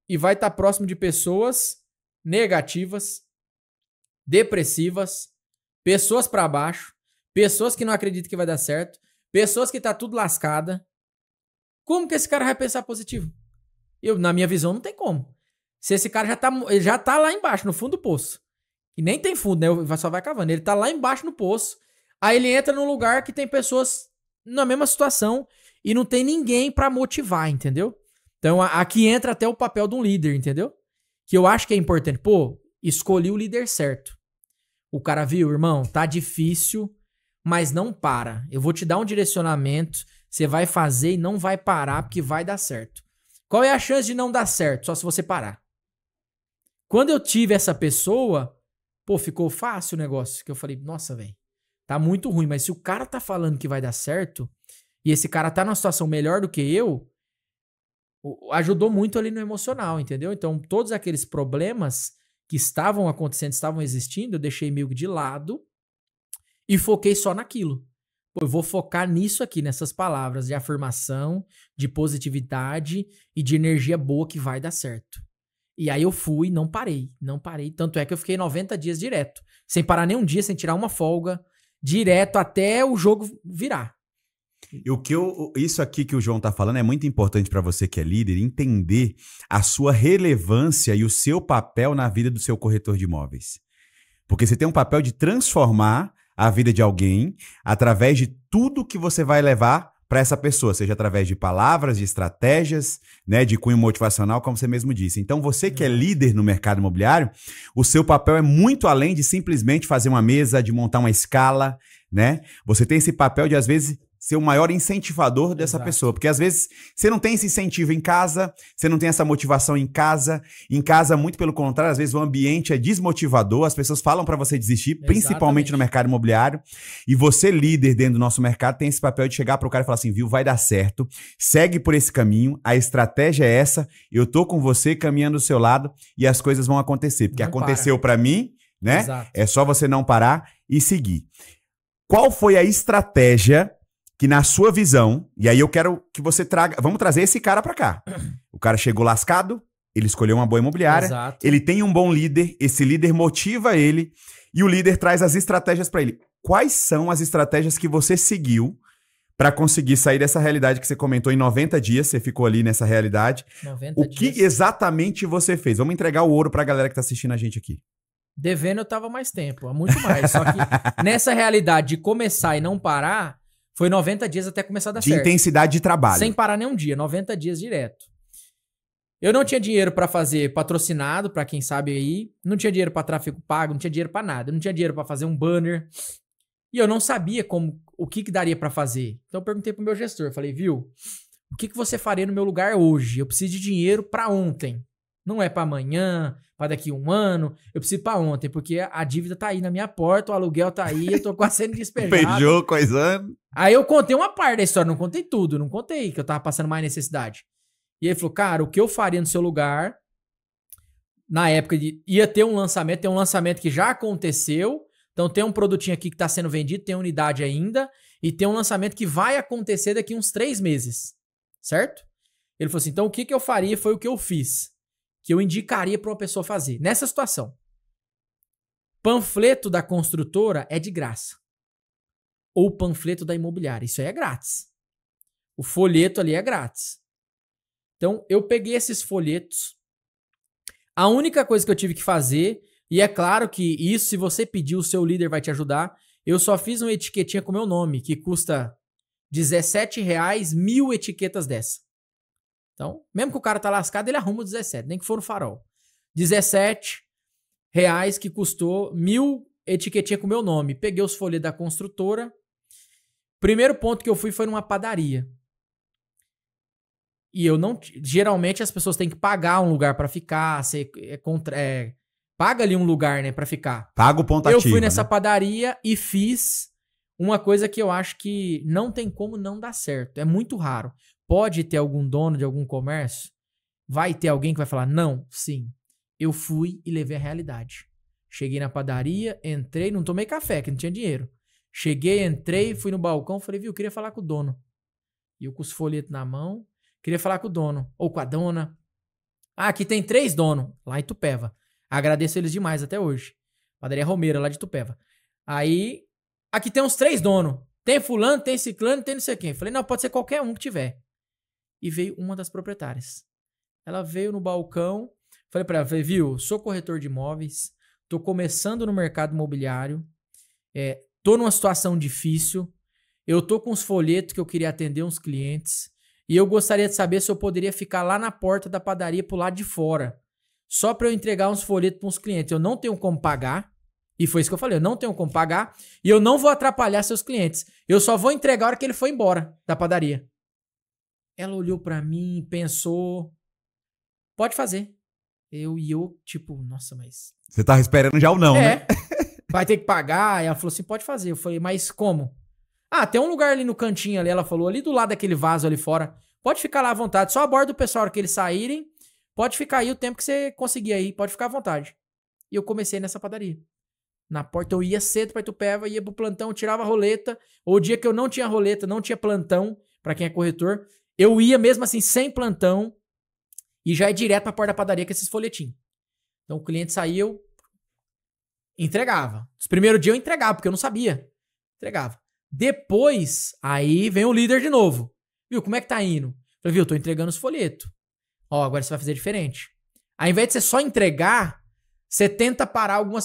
e vai estar próximo de pessoas negativas, depressivas, pessoas pra baixo, pessoas que não acreditam que vai dar certo, pessoas que tá tudo lascada. Como que esse cara vai pensar positivo? Na minha visão, não tem como. Se esse cara já tá lá embaixo, no fundo do poço. E nem tem fundo, né? Só vai cavando. Ele tá lá embaixo no poço. Aí ele entra num lugar que tem pessoas na mesma situação e não tem ninguém pra motivar, entendeu? Então aqui entra até o papel de um líder, entendeu? Que eu acho que é importante. Pô, escolhi o líder certo. O cara viu, irmão, tá difícil, mas não para. Eu vou te dar um direcionamento, você vai fazer e não vai parar porque vai dar certo. Qual é a chance de não dar certo? Só se você parar. Quando eu tive essa pessoa, pô, ficou fácil o negócio. Que eu falei, nossa, velho, tá muito ruim, mas se o cara tá falando que vai dar certo, e esse cara tá numa situação melhor do que eu, ajudou muito ali no emocional, entendeu? Então, todos aqueles problemas que estavam acontecendo, estavam existindo, eu deixei meio de lado e foquei só naquilo. Pô, eu vou focar nisso aqui, nessas palavras de afirmação, de positividade e de energia boa que vai dar certo. E aí eu fui, não parei. Tanto é que eu fiquei 90 dias direto, sem parar nem um dia, sem tirar uma folga, direto até o jogo virar. E isso aqui que o João tá falando é muito importante para você que é líder, entender a sua relevância e o seu papel na vida do seu corretor de imóveis. Porque você tem um papel de transformar a vida de alguém através de tudo que você vai levar para essa pessoa, seja através de palavras, de estratégias, né, de cunho motivacional, como você mesmo disse. Então, você que é líder no mercado imobiliário, o seu papel é muito além de simplesmente fazer uma mesa, de montar uma escala, né? Você tem esse papel de, às vezes, ser o maior incentivador dessa pessoa. Porque, às vezes, você não tem esse incentivo em casa, você não tem essa motivação em casa. Em casa, muito pelo contrário, às vezes o ambiente é desmotivador, as pessoas falam para você desistir, principalmente no mercado imobiliário. E você, líder dentro do nosso mercado, tem esse papel de chegar para o cara e falar assim, viu, vai dar certo, segue por esse caminho, a estratégia é essa, eu tô com você caminhando do seu lado e as coisas vão acontecer. Porque aconteceu para mim, né? Exato. É só você não parar e seguir. Qual foi a estratégia que na sua visão, e aí eu quero que você traga, vamos trazer esse cara pra cá. O cara chegou lascado, ele escolheu uma boa imobiliária, Exato. Ele tem um bom líder, esse líder motiva ele e o líder traz as estratégias pra ele. Quais são as estratégias que você seguiu pra conseguir sair dessa realidade que você comentou em 90 dias, você ficou ali nessa realidade? 90 o que dias. exatamente você fez? Vamos entregar o ouro pra galera que tá assistindo a gente aqui. Devendo eu tava mais tempo, muito mais. Só que nessa realidade de começar e não parar, foi 90 dias até começar a dar certo. De intensidade de trabalho. Sem parar nem um dia, 90 dias direto. Eu não tinha dinheiro pra fazer patrocinado, pra quem sabe aí. Não tinha dinheiro pra tráfego pago, não tinha dinheiro pra nada. Não tinha dinheiro pra fazer um banner. E eu não sabia o que daria pra fazer. Então eu perguntei pro meu gestor, falei, viu, o que você faria no meu lugar hoje? Eu preciso de dinheiro pra ontem. Não é pra amanhã, pra daqui um ano. Eu preciso pra ontem, porque a dívida tá aí na minha porta, o aluguel tá aí, eu tô quase sendo despejado. Beijou, coisando. Aí eu contei uma parte da história, não contei tudo, não contei que eu tava passando mais necessidade. E ele falou, cara, o que eu faria no seu lugar, na época ia ter um lançamento, tem um lançamento que já aconteceu, então tem um produtinho aqui que tá sendo vendido, tem unidade ainda, e tem um lançamento que vai acontecer daqui uns 3 meses, certo? Ele falou assim, então o que eu faria foi o que eu fiz, que eu indicaria pra uma pessoa fazer, nessa situação. Panfleto da construtora é de graça. Ou panfleto da imobiliária. Isso aí é grátis. O folheto ali é grátis. Então, eu peguei esses folhetos. A única coisa que eu tive que fazer, e é claro que isso, se você pedir, o seu líder vai te ajudar, eu só fiz uma etiquetinha com meu nome, que custa R$17, 1.000 etiquetas dessa. Então, mesmo que o cara tá lascado, ele arruma 17, nem que for no farol. R$17 que custou 1.000 etiquetinha com meu nome. Peguei os folhetos da construtora. Primeiro ponto que eu fui foi numa padaria. E eu não... Geralmente as pessoas têm que pagar um lugar pra ficar. Você paga ali um lugar, né, pra ficar. Paga o ponto ativo, eu fui nessa né? padaria e fiz uma coisa que eu acho que não tem como não dar certo. É muito raro. Pode ter algum dono de algum comércio? Vai ter alguém que vai falar não? Sim. Eu fui e levei a realidade. Cheguei na padaria, entrei, não tomei café, que não tinha dinheiro. Cheguei, entrei, fui no balcão, falei, viu, eu queria falar com o dono. E eu com os folhetos na mão, queria falar com o dono, ou com a dona. Ah, aqui tem 3 donos, lá em Itupeva. Agradeço eles demais até hoje. Padaria Romeira, lá de Itupeva. Aí, aqui tem uns 3 donos. Tem fulano, tem ciclano, tem não sei quem. Falei, não, pode ser qualquer um que tiver. E veio uma das proprietárias. Ela veio no balcão, falei pra ela, viu, sou corretor de imóveis, tô começando no mercado imobiliário, tô numa situação difícil, eu tô com uns folhetos que eu queria atender uns clientes e eu gostaria de saber se eu poderia ficar lá na porta da padaria pro lado de fora, só para eu entregar uns folhetos para uns clientes. Eu não tenho como pagar, e foi isso que eu falei, eu não tenho como pagar e eu não vou atrapalhar seus clientes. Eu só vou entregar a hora que ele for embora da padaria. Ela olhou para mim, pensou, pode fazer. Eu, tipo, nossa, mas... Você tava esperando já o não, né? Vai ter que pagar. E ela falou assim, pode fazer. Eu falei, mas como? Ah, tem um lugar ali no cantinho ali, ela falou, ali do lado daquele vaso ali fora. Pode ficar lá à vontade. Só aborda o pessoal na hora que eles saírem. Pode ficar aí o tempo que você conseguir aí. Pode ficar à vontade. E eu comecei nessa padaria. Na porta eu ia cedo pra Itupeva, ia pro plantão, tirava a roleta. Ou o dia que eu não tinha roleta, não tinha plantão, pra quem é corretor, eu ia mesmo assim, sem plantão, e já ia direto pra porta da padaria com esses folhetinhos. Então o cliente saía, eu entregava. Os primeiros dias eu entregava, porque eu não sabia. Entregava. Depois, aí vem o líder de novo. Viu, como é que tá indo? Falei, viu, tô entregando os folhetos. Ó, agora você vai fazer diferente. Ao invés de você só entregar, você tenta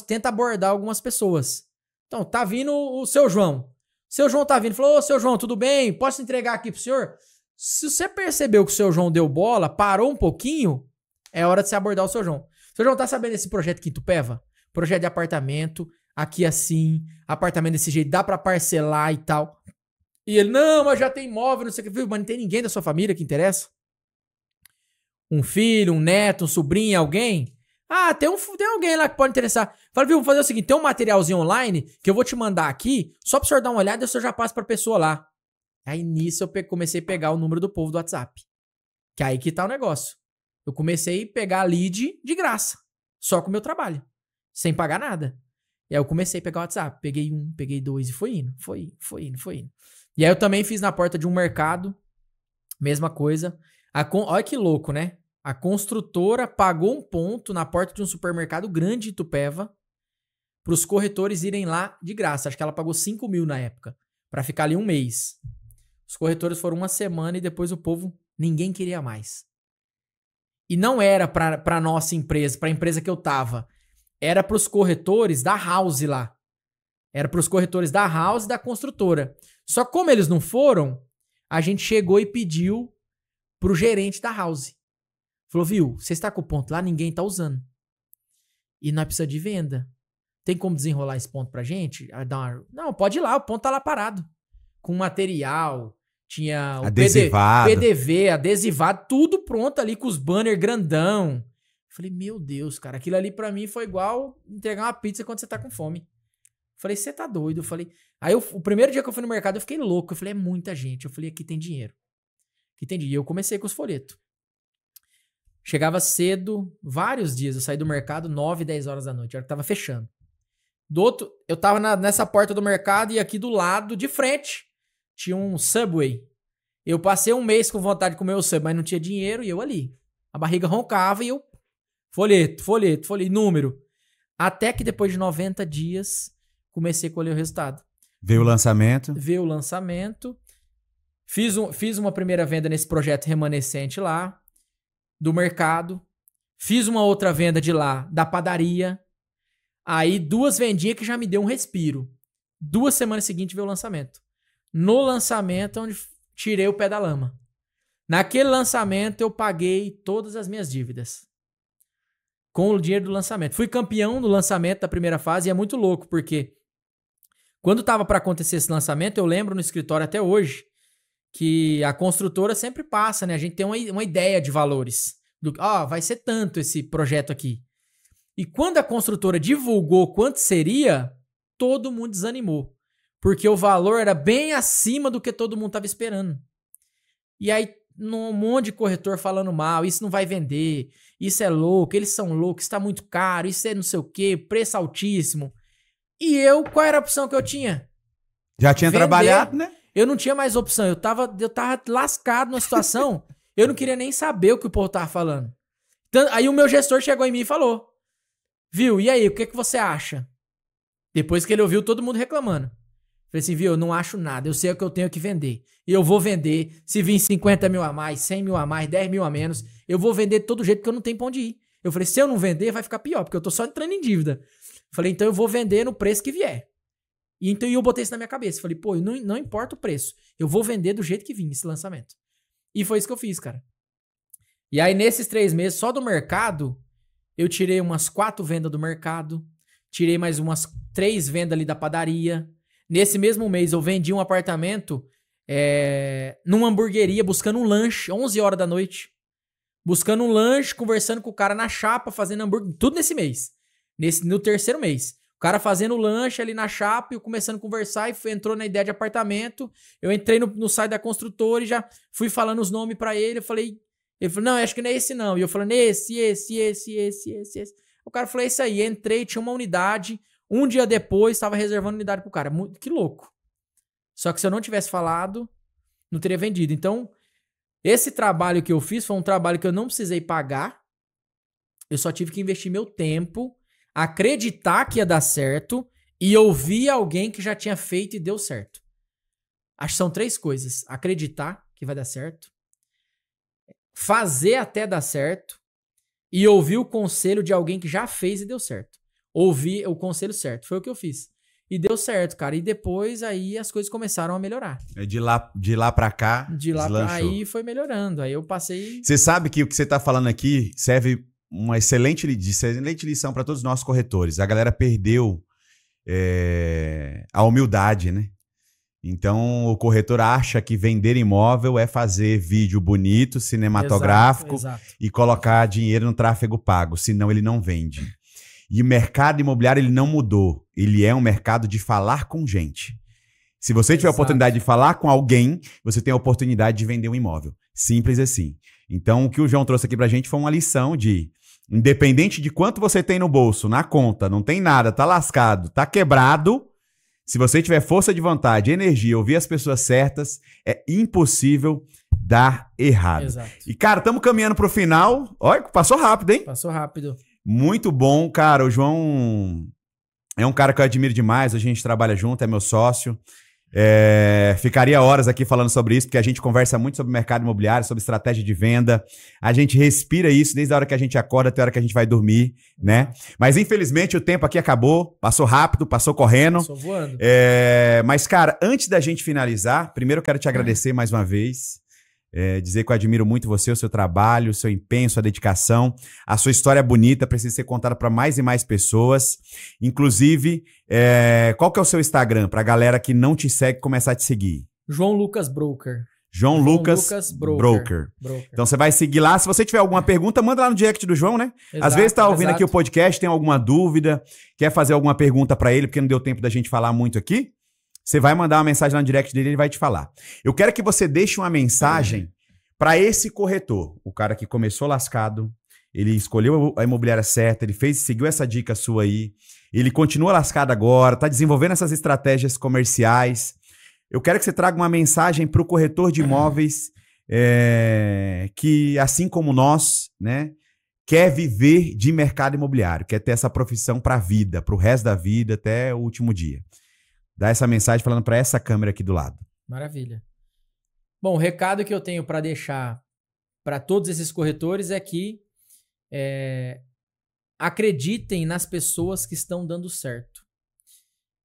tenta abordar algumas pessoas. Então, tá vindo o seu João. Seu João tá vindo, falou, ô, seu João, tudo bem? Posso entregar aqui pro senhor? Se você percebeu que o seu João deu bola, parou um pouquinho, é hora de você abordar o seu João. O seu João tá sabendo desse projeto aqui em Itupeva? Projeto de apartamento, aqui assim, apartamento desse jeito, dá pra parcelar e tal. E ele, não, mas já tem imóvel, não sei o que, viu? Mas não tem ninguém da sua família que interessa? Um filho, um neto, um sobrinho, alguém? Ah, tem alguém lá que pode interessar. Fala, viu, vamos fazer o seguinte, tem um materialzinho online que eu vou te mandar aqui, só pro senhor dar uma olhada e o senhor já passa pra pessoa lá. Aí nisso eu comecei a pegar o número do povo do WhatsApp. Que aí que tá o negócio. Eu comecei a pegar lead de graça, só com o meu trabalho, sem pagar nada. E aí eu comecei a pegar o WhatsApp, peguei 1, peguei 2 e foi indo. E aí eu também fiz na porta de um mercado, mesma coisa. Olha que louco, né? A construtora pagou um ponto na porta de um supermercado grande de Itupeva para os corretores irem lá de graça. Acho que ela pagou 5 mil na época, para ficar ali um mês. Os corretores foram uma semana e depois o povo, ninguém queria mais. E não era para nossa empresa, para a empresa que eu tava. Era para os corretores da House lá. Era para os corretores da House e da construtora. Só que como eles não foram, a gente chegou e pediu pro gerente da House. Falou, viu, você está com o ponto lá, ninguém tá usando. E nós precisamos de venda. Tem como desenrolar esse ponto pra gente? Não, pode ir lá, o ponto tá lá parado. Com material, tinha o PDV, adesivado, tudo pronto ali com os banners grandão. Falei, meu Deus, cara, aquilo ali pra mim foi igual entregar uma pizza quando você tá com fome. Falei, você tá doido? Aí o primeiro dia que eu fui no mercado eu fiquei louco. Eu falei, é muita gente. Eu falei, aqui tem dinheiro. E eu comecei com os folhetos. Chegava cedo, vários dias. Eu saí do mercado 9, 10 horas da noite. A hora que tava fechando. Eu tava nessa porta do mercado e aqui do lado, de frente, tinha um Subway. Eu passei um mês com vontade de comer o Subway, mas não tinha dinheiro e eu ali. A barriga roncava e eu... Folheto, número. Até que depois de 90 dias, comecei a colher o resultado. Veio o lançamento. Fiz uma primeira venda nesse projeto remanescente lá, do mercado. Fiz uma outra venda de lá, da padaria. Aí 2 vendinhas que já me deu um respiro. 2 semanas seguintes veio o lançamento. No lançamento, onde tirei o pé da lama. Naquele lançamento, eu paguei todas as minhas dívidas. Com o dinheiro do lançamento. Fui campeão do lançamento da primeira fase e é muito louco, porque quando tava para acontecer esse lançamento, eu lembro no escritório até hoje, que a construtora sempre passa, né? A gente tem uma ideia de valores. Vai ser tanto esse projeto aqui. E quando a construtora divulgou quanto seria, todo mundo desanimou. Porque o valor era bem acima do que todo mundo estava esperando. E aí, um monte de corretor falando mal, isso não vai vender, isso é louco, eles são loucos, está muito caro, isso é não sei o quê, preço altíssimo. E eu, qual era a opção que eu tinha? Já tinha trabalhado, né? Eu não tinha mais opção, eu tava lascado numa situação, eu não queria nem saber o que o povo tava falando. Então, aí o meu gestor chegou em mim e falou, viu, e aí, o que você acha? Depois que ele ouviu todo mundo reclamando. Falei assim, viu, eu não acho nada, eu sei o que eu tenho que vender. E eu vou vender, se vir 50 mil a mais, 100 mil a mais, 10 mil a menos, eu vou vender de todo jeito porque eu não tenho pra onde ir. Eu falei, se eu não vender, vai ficar pior, porque eu tô só entrando em dívida. Falei, então eu vou vender no preço que vier. E então eu botei isso na minha cabeça. Falei, pô, não importa o preço. Eu vou vender do jeito que vim esse lançamento. E foi isso que eu fiz, cara. E aí, nesses 3 meses, só do mercado, eu tirei umas 4 vendas do mercado. Tirei mais umas 3 vendas ali da padaria. Nesse mesmo mês, eu vendi um apartamento numa hamburgueria, buscando um lanche, 11 horas da noite. Buscando um lanche, conversando com o cara na chapa, fazendo hambúrguer. Tudo nesse mês. No 3º mês. O cara fazendo lanche ali na chapa, eu começando a conversar e entrou na ideia de apartamento. Eu entrei no site da construtora e já fui falando os nomes pra ele. Ele falou, não, acho que não é esse não. E eu falando, esse. O cara falou, é esse aí. Entrei, tinha uma unidade. Um dia depois, estava reservando unidade pro cara. Que louco. Só que se eu não tivesse falado, não teria vendido. Então, esse trabalho que eu fiz foi um trabalho que eu não precisei pagar. Eu só tive que investir meu tempo, acreditar que ia dar certo e ouvir alguém que já tinha feito e deu certo. Acho que são 3 coisas. Acreditar que vai dar certo, fazer até dar certo e ouvir o conselho de alguém que já fez e deu certo. Ouvir o conselho certo. Foi o que eu fiz. E deu certo, cara. E depois aí as coisas começaram a melhorar. De lá pra cá, de lá deslanchou. pra aí foi melhorando. Aí eu passei... Você sabe que o que você tá falando aqui serve uma excelente lição para todos os nossos corretores. A galera perdeu a humildade, né? Então, o corretor acha que vender imóvel é fazer vídeo bonito, cinematográfico, exato. E colocar dinheiro no tráfego pago, senão ele não vende. E o mercado imobiliário ele não mudou. Ele é um mercado de falar com gente. Se você tiver a oportunidade de falar com alguém, você tem a oportunidade de vender um imóvel. Simples assim. Então, o que o João trouxe aqui pra gente foi uma lição de, independente de quanto você tem no bolso, na conta, não tem nada, tá lascado, tá quebrado, se você tiver força de vontade, energia, ouvir as pessoas certas, é impossível dar errado. Exato. E, cara, estamos caminhando pro final. Olha, passou rápido, hein? Passou rápido. Muito bom, cara. O João é um cara que eu admiro demais. A gente trabalha junto, é meu sócio. Ficaria horas aqui falando sobre isso, porque a gente conversa muito sobre mercado imobiliário, sobre estratégia de venda. A gente respira isso desde a hora que a gente acorda até a hora que a gente vai dormir, né? Mas infelizmente o tempo aqui acabou, passou rápido, passou correndo. Passou voando. Mas, cara, antes da gente finalizar, primeiro eu quero te agradecer mais uma vez. Dizer que eu admiro muito você, o seu trabalho, o seu empenho, sua dedicação. A sua história bonita precisa ser contada para mais e mais pessoas. Inclusive, qual que é o seu Instagram para a galera que não te segue começar a te seguir? João Lucas Broker. João Lucas Broker. Então você vai seguir lá. Se você tiver alguma pergunta, manda lá no direct do João, né? Exato, às vezes tá ouvindo aqui o podcast, tem alguma dúvida, quer fazer alguma pergunta para ele, porque não deu tempo da gente falar muito aqui. Você vai mandar uma mensagem lá no direct dele e ele vai te falar. Eu quero que você deixe uma mensagem para esse corretor. O cara que começou lascado, ele escolheu a imobiliária certa, ele seguiu essa dica sua aí, ele continua lascado agora, está desenvolvendo essas estratégias comerciais. Eu quero que você traga uma mensagem para o corretor de imóveis que, assim como nós, né, quer viver de mercado imobiliário, quer ter essa profissão para a vida, para o resto da vida, até o último dia. Dá essa mensagem falando para essa câmera aqui do lado. Maravilha. Bom, o recado que eu tenho para deixar para todos esses corretores é que acreditem nas pessoas que estão dando certo.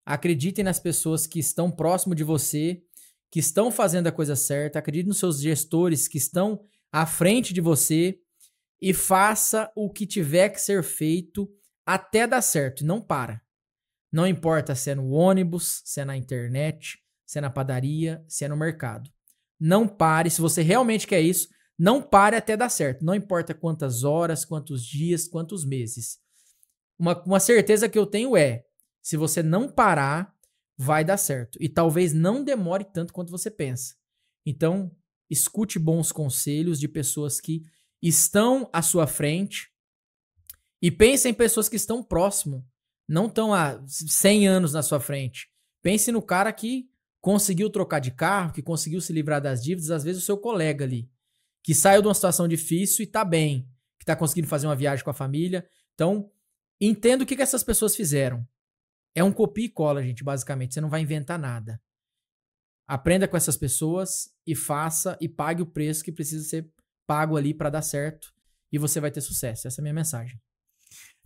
Acreditem nas pessoas que estão próximo de você, que estão fazendo a coisa certa. Acreditem nos seus gestores que estão à frente de você e faça o que tiver que ser feito até dar certo. Não para. Não importa se é no ônibus, se é na internet, se é na padaria, se é no mercado. Não pare. Se você realmente quer isso, não pare até dar certo. Não importa quantas horas, quantos dias, quantos meses. Uma certeza que eu tenho se você não parar, vai dar certo. E talvez não demore tanto quanto você pensa. Então, escute bons conselhos de pessoas que estão à sua frente e pense em pessoas que estão próximo. Não estão há 100 anos na sua frente. Pense no cara que conseguiu trocar de carro, que conseguiu se livrar das dívidas, às vezes o seu colega ali, que saiu de uma situação difícil e tá bem, que tá conseguindo fazer uma viagem com a família. Então, entenda o que essas pessoas fizeram. É um copia e cola, gente, basicamente. Você não vai inventar nada. Aprenda com essas pessoas e faça e pague o preço que precisa ser pago ali para dar certo e você vai ter sucesso. Essa é a minha mensagem.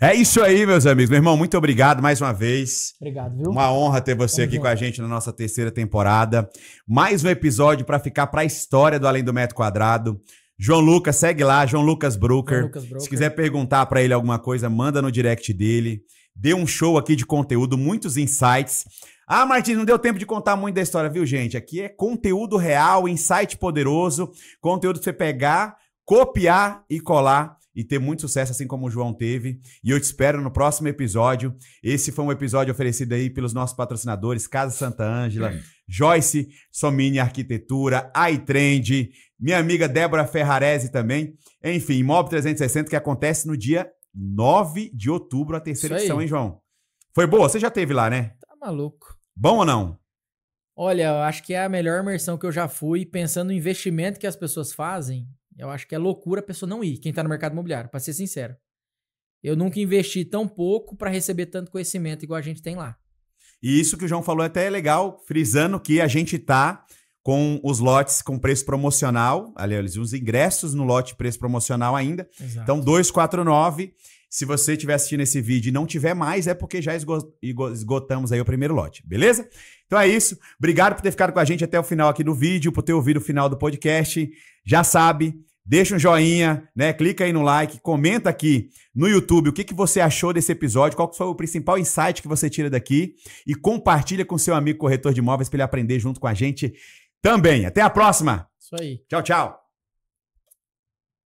É isso aí, meus amigos. Meu irmão, muito obrigado mais uma vez. Obrigado, viu? Uma honra ter você aqui com a gente na nossa terceira temporada. Mais um episódio para ficar para a história do Além do Metro Quadrado. João Lucas, segue lá, João Lucas Broker. Se quiser perguntar para ele alguma coisa, manda no direct dele. Dê um show aqui de conteúdo, muitos insights. Ah, Martins, não deu tempo de contar muito da história, viu, gente? Aqui é conteúdo real, insight poderoso, conteúdo pra você pegar, copiar e colar e ter muito sucesso, assim como o João teve. E eu te espero no próximo episódio. Esse foi um episódio oferecido aí pelos nossos patrocinadores, Casa Santa Ângela, Joyce Somini Arquitetura, iTrend, minha amiga Débora Ferrarese também. Enfim, Imob 360, que acontece no dia 9 de outubro, a terceira edição, hein, João? Foi boa? Você já teve lá, né? Tá maluco. Bom ou não? Olha, eu acho que é a melhor imersão que eu já fui, pensando no investimento que as pessoas fazem. Eu acho que é loucura a pessoa não ir, quem tá no mercado imobiliário, pra ser sincero. Eu nunca investi tão pouco pra receber tanto conhecimento igual a gente tem lá. E isso que o João falou até é legal, frisando que a gente tá com os lotes com preço promocional, aliás, os ingressos no lote preço promocional ainda. Exato. Então, 249. Se você estiver assistindo esse vídeo e não tiver mais, é porque já esgotamos aí o primeiro lote, beleza? Então é isso. Obrigado por ter ficado com a gente até o final aqui do vídeo, por ter ouvido o final do podcast. Já sabe, deixa um joinha, né? Clica aí no like, comenta aqui no YouTube o que você achou desse episódio, qual foi o principal insight que você tira daqui e compartilha com seu amigo corretor de imóveis para ele aprender junto com a gente também. Até a próxima. Isso aí. Tchau, tchau.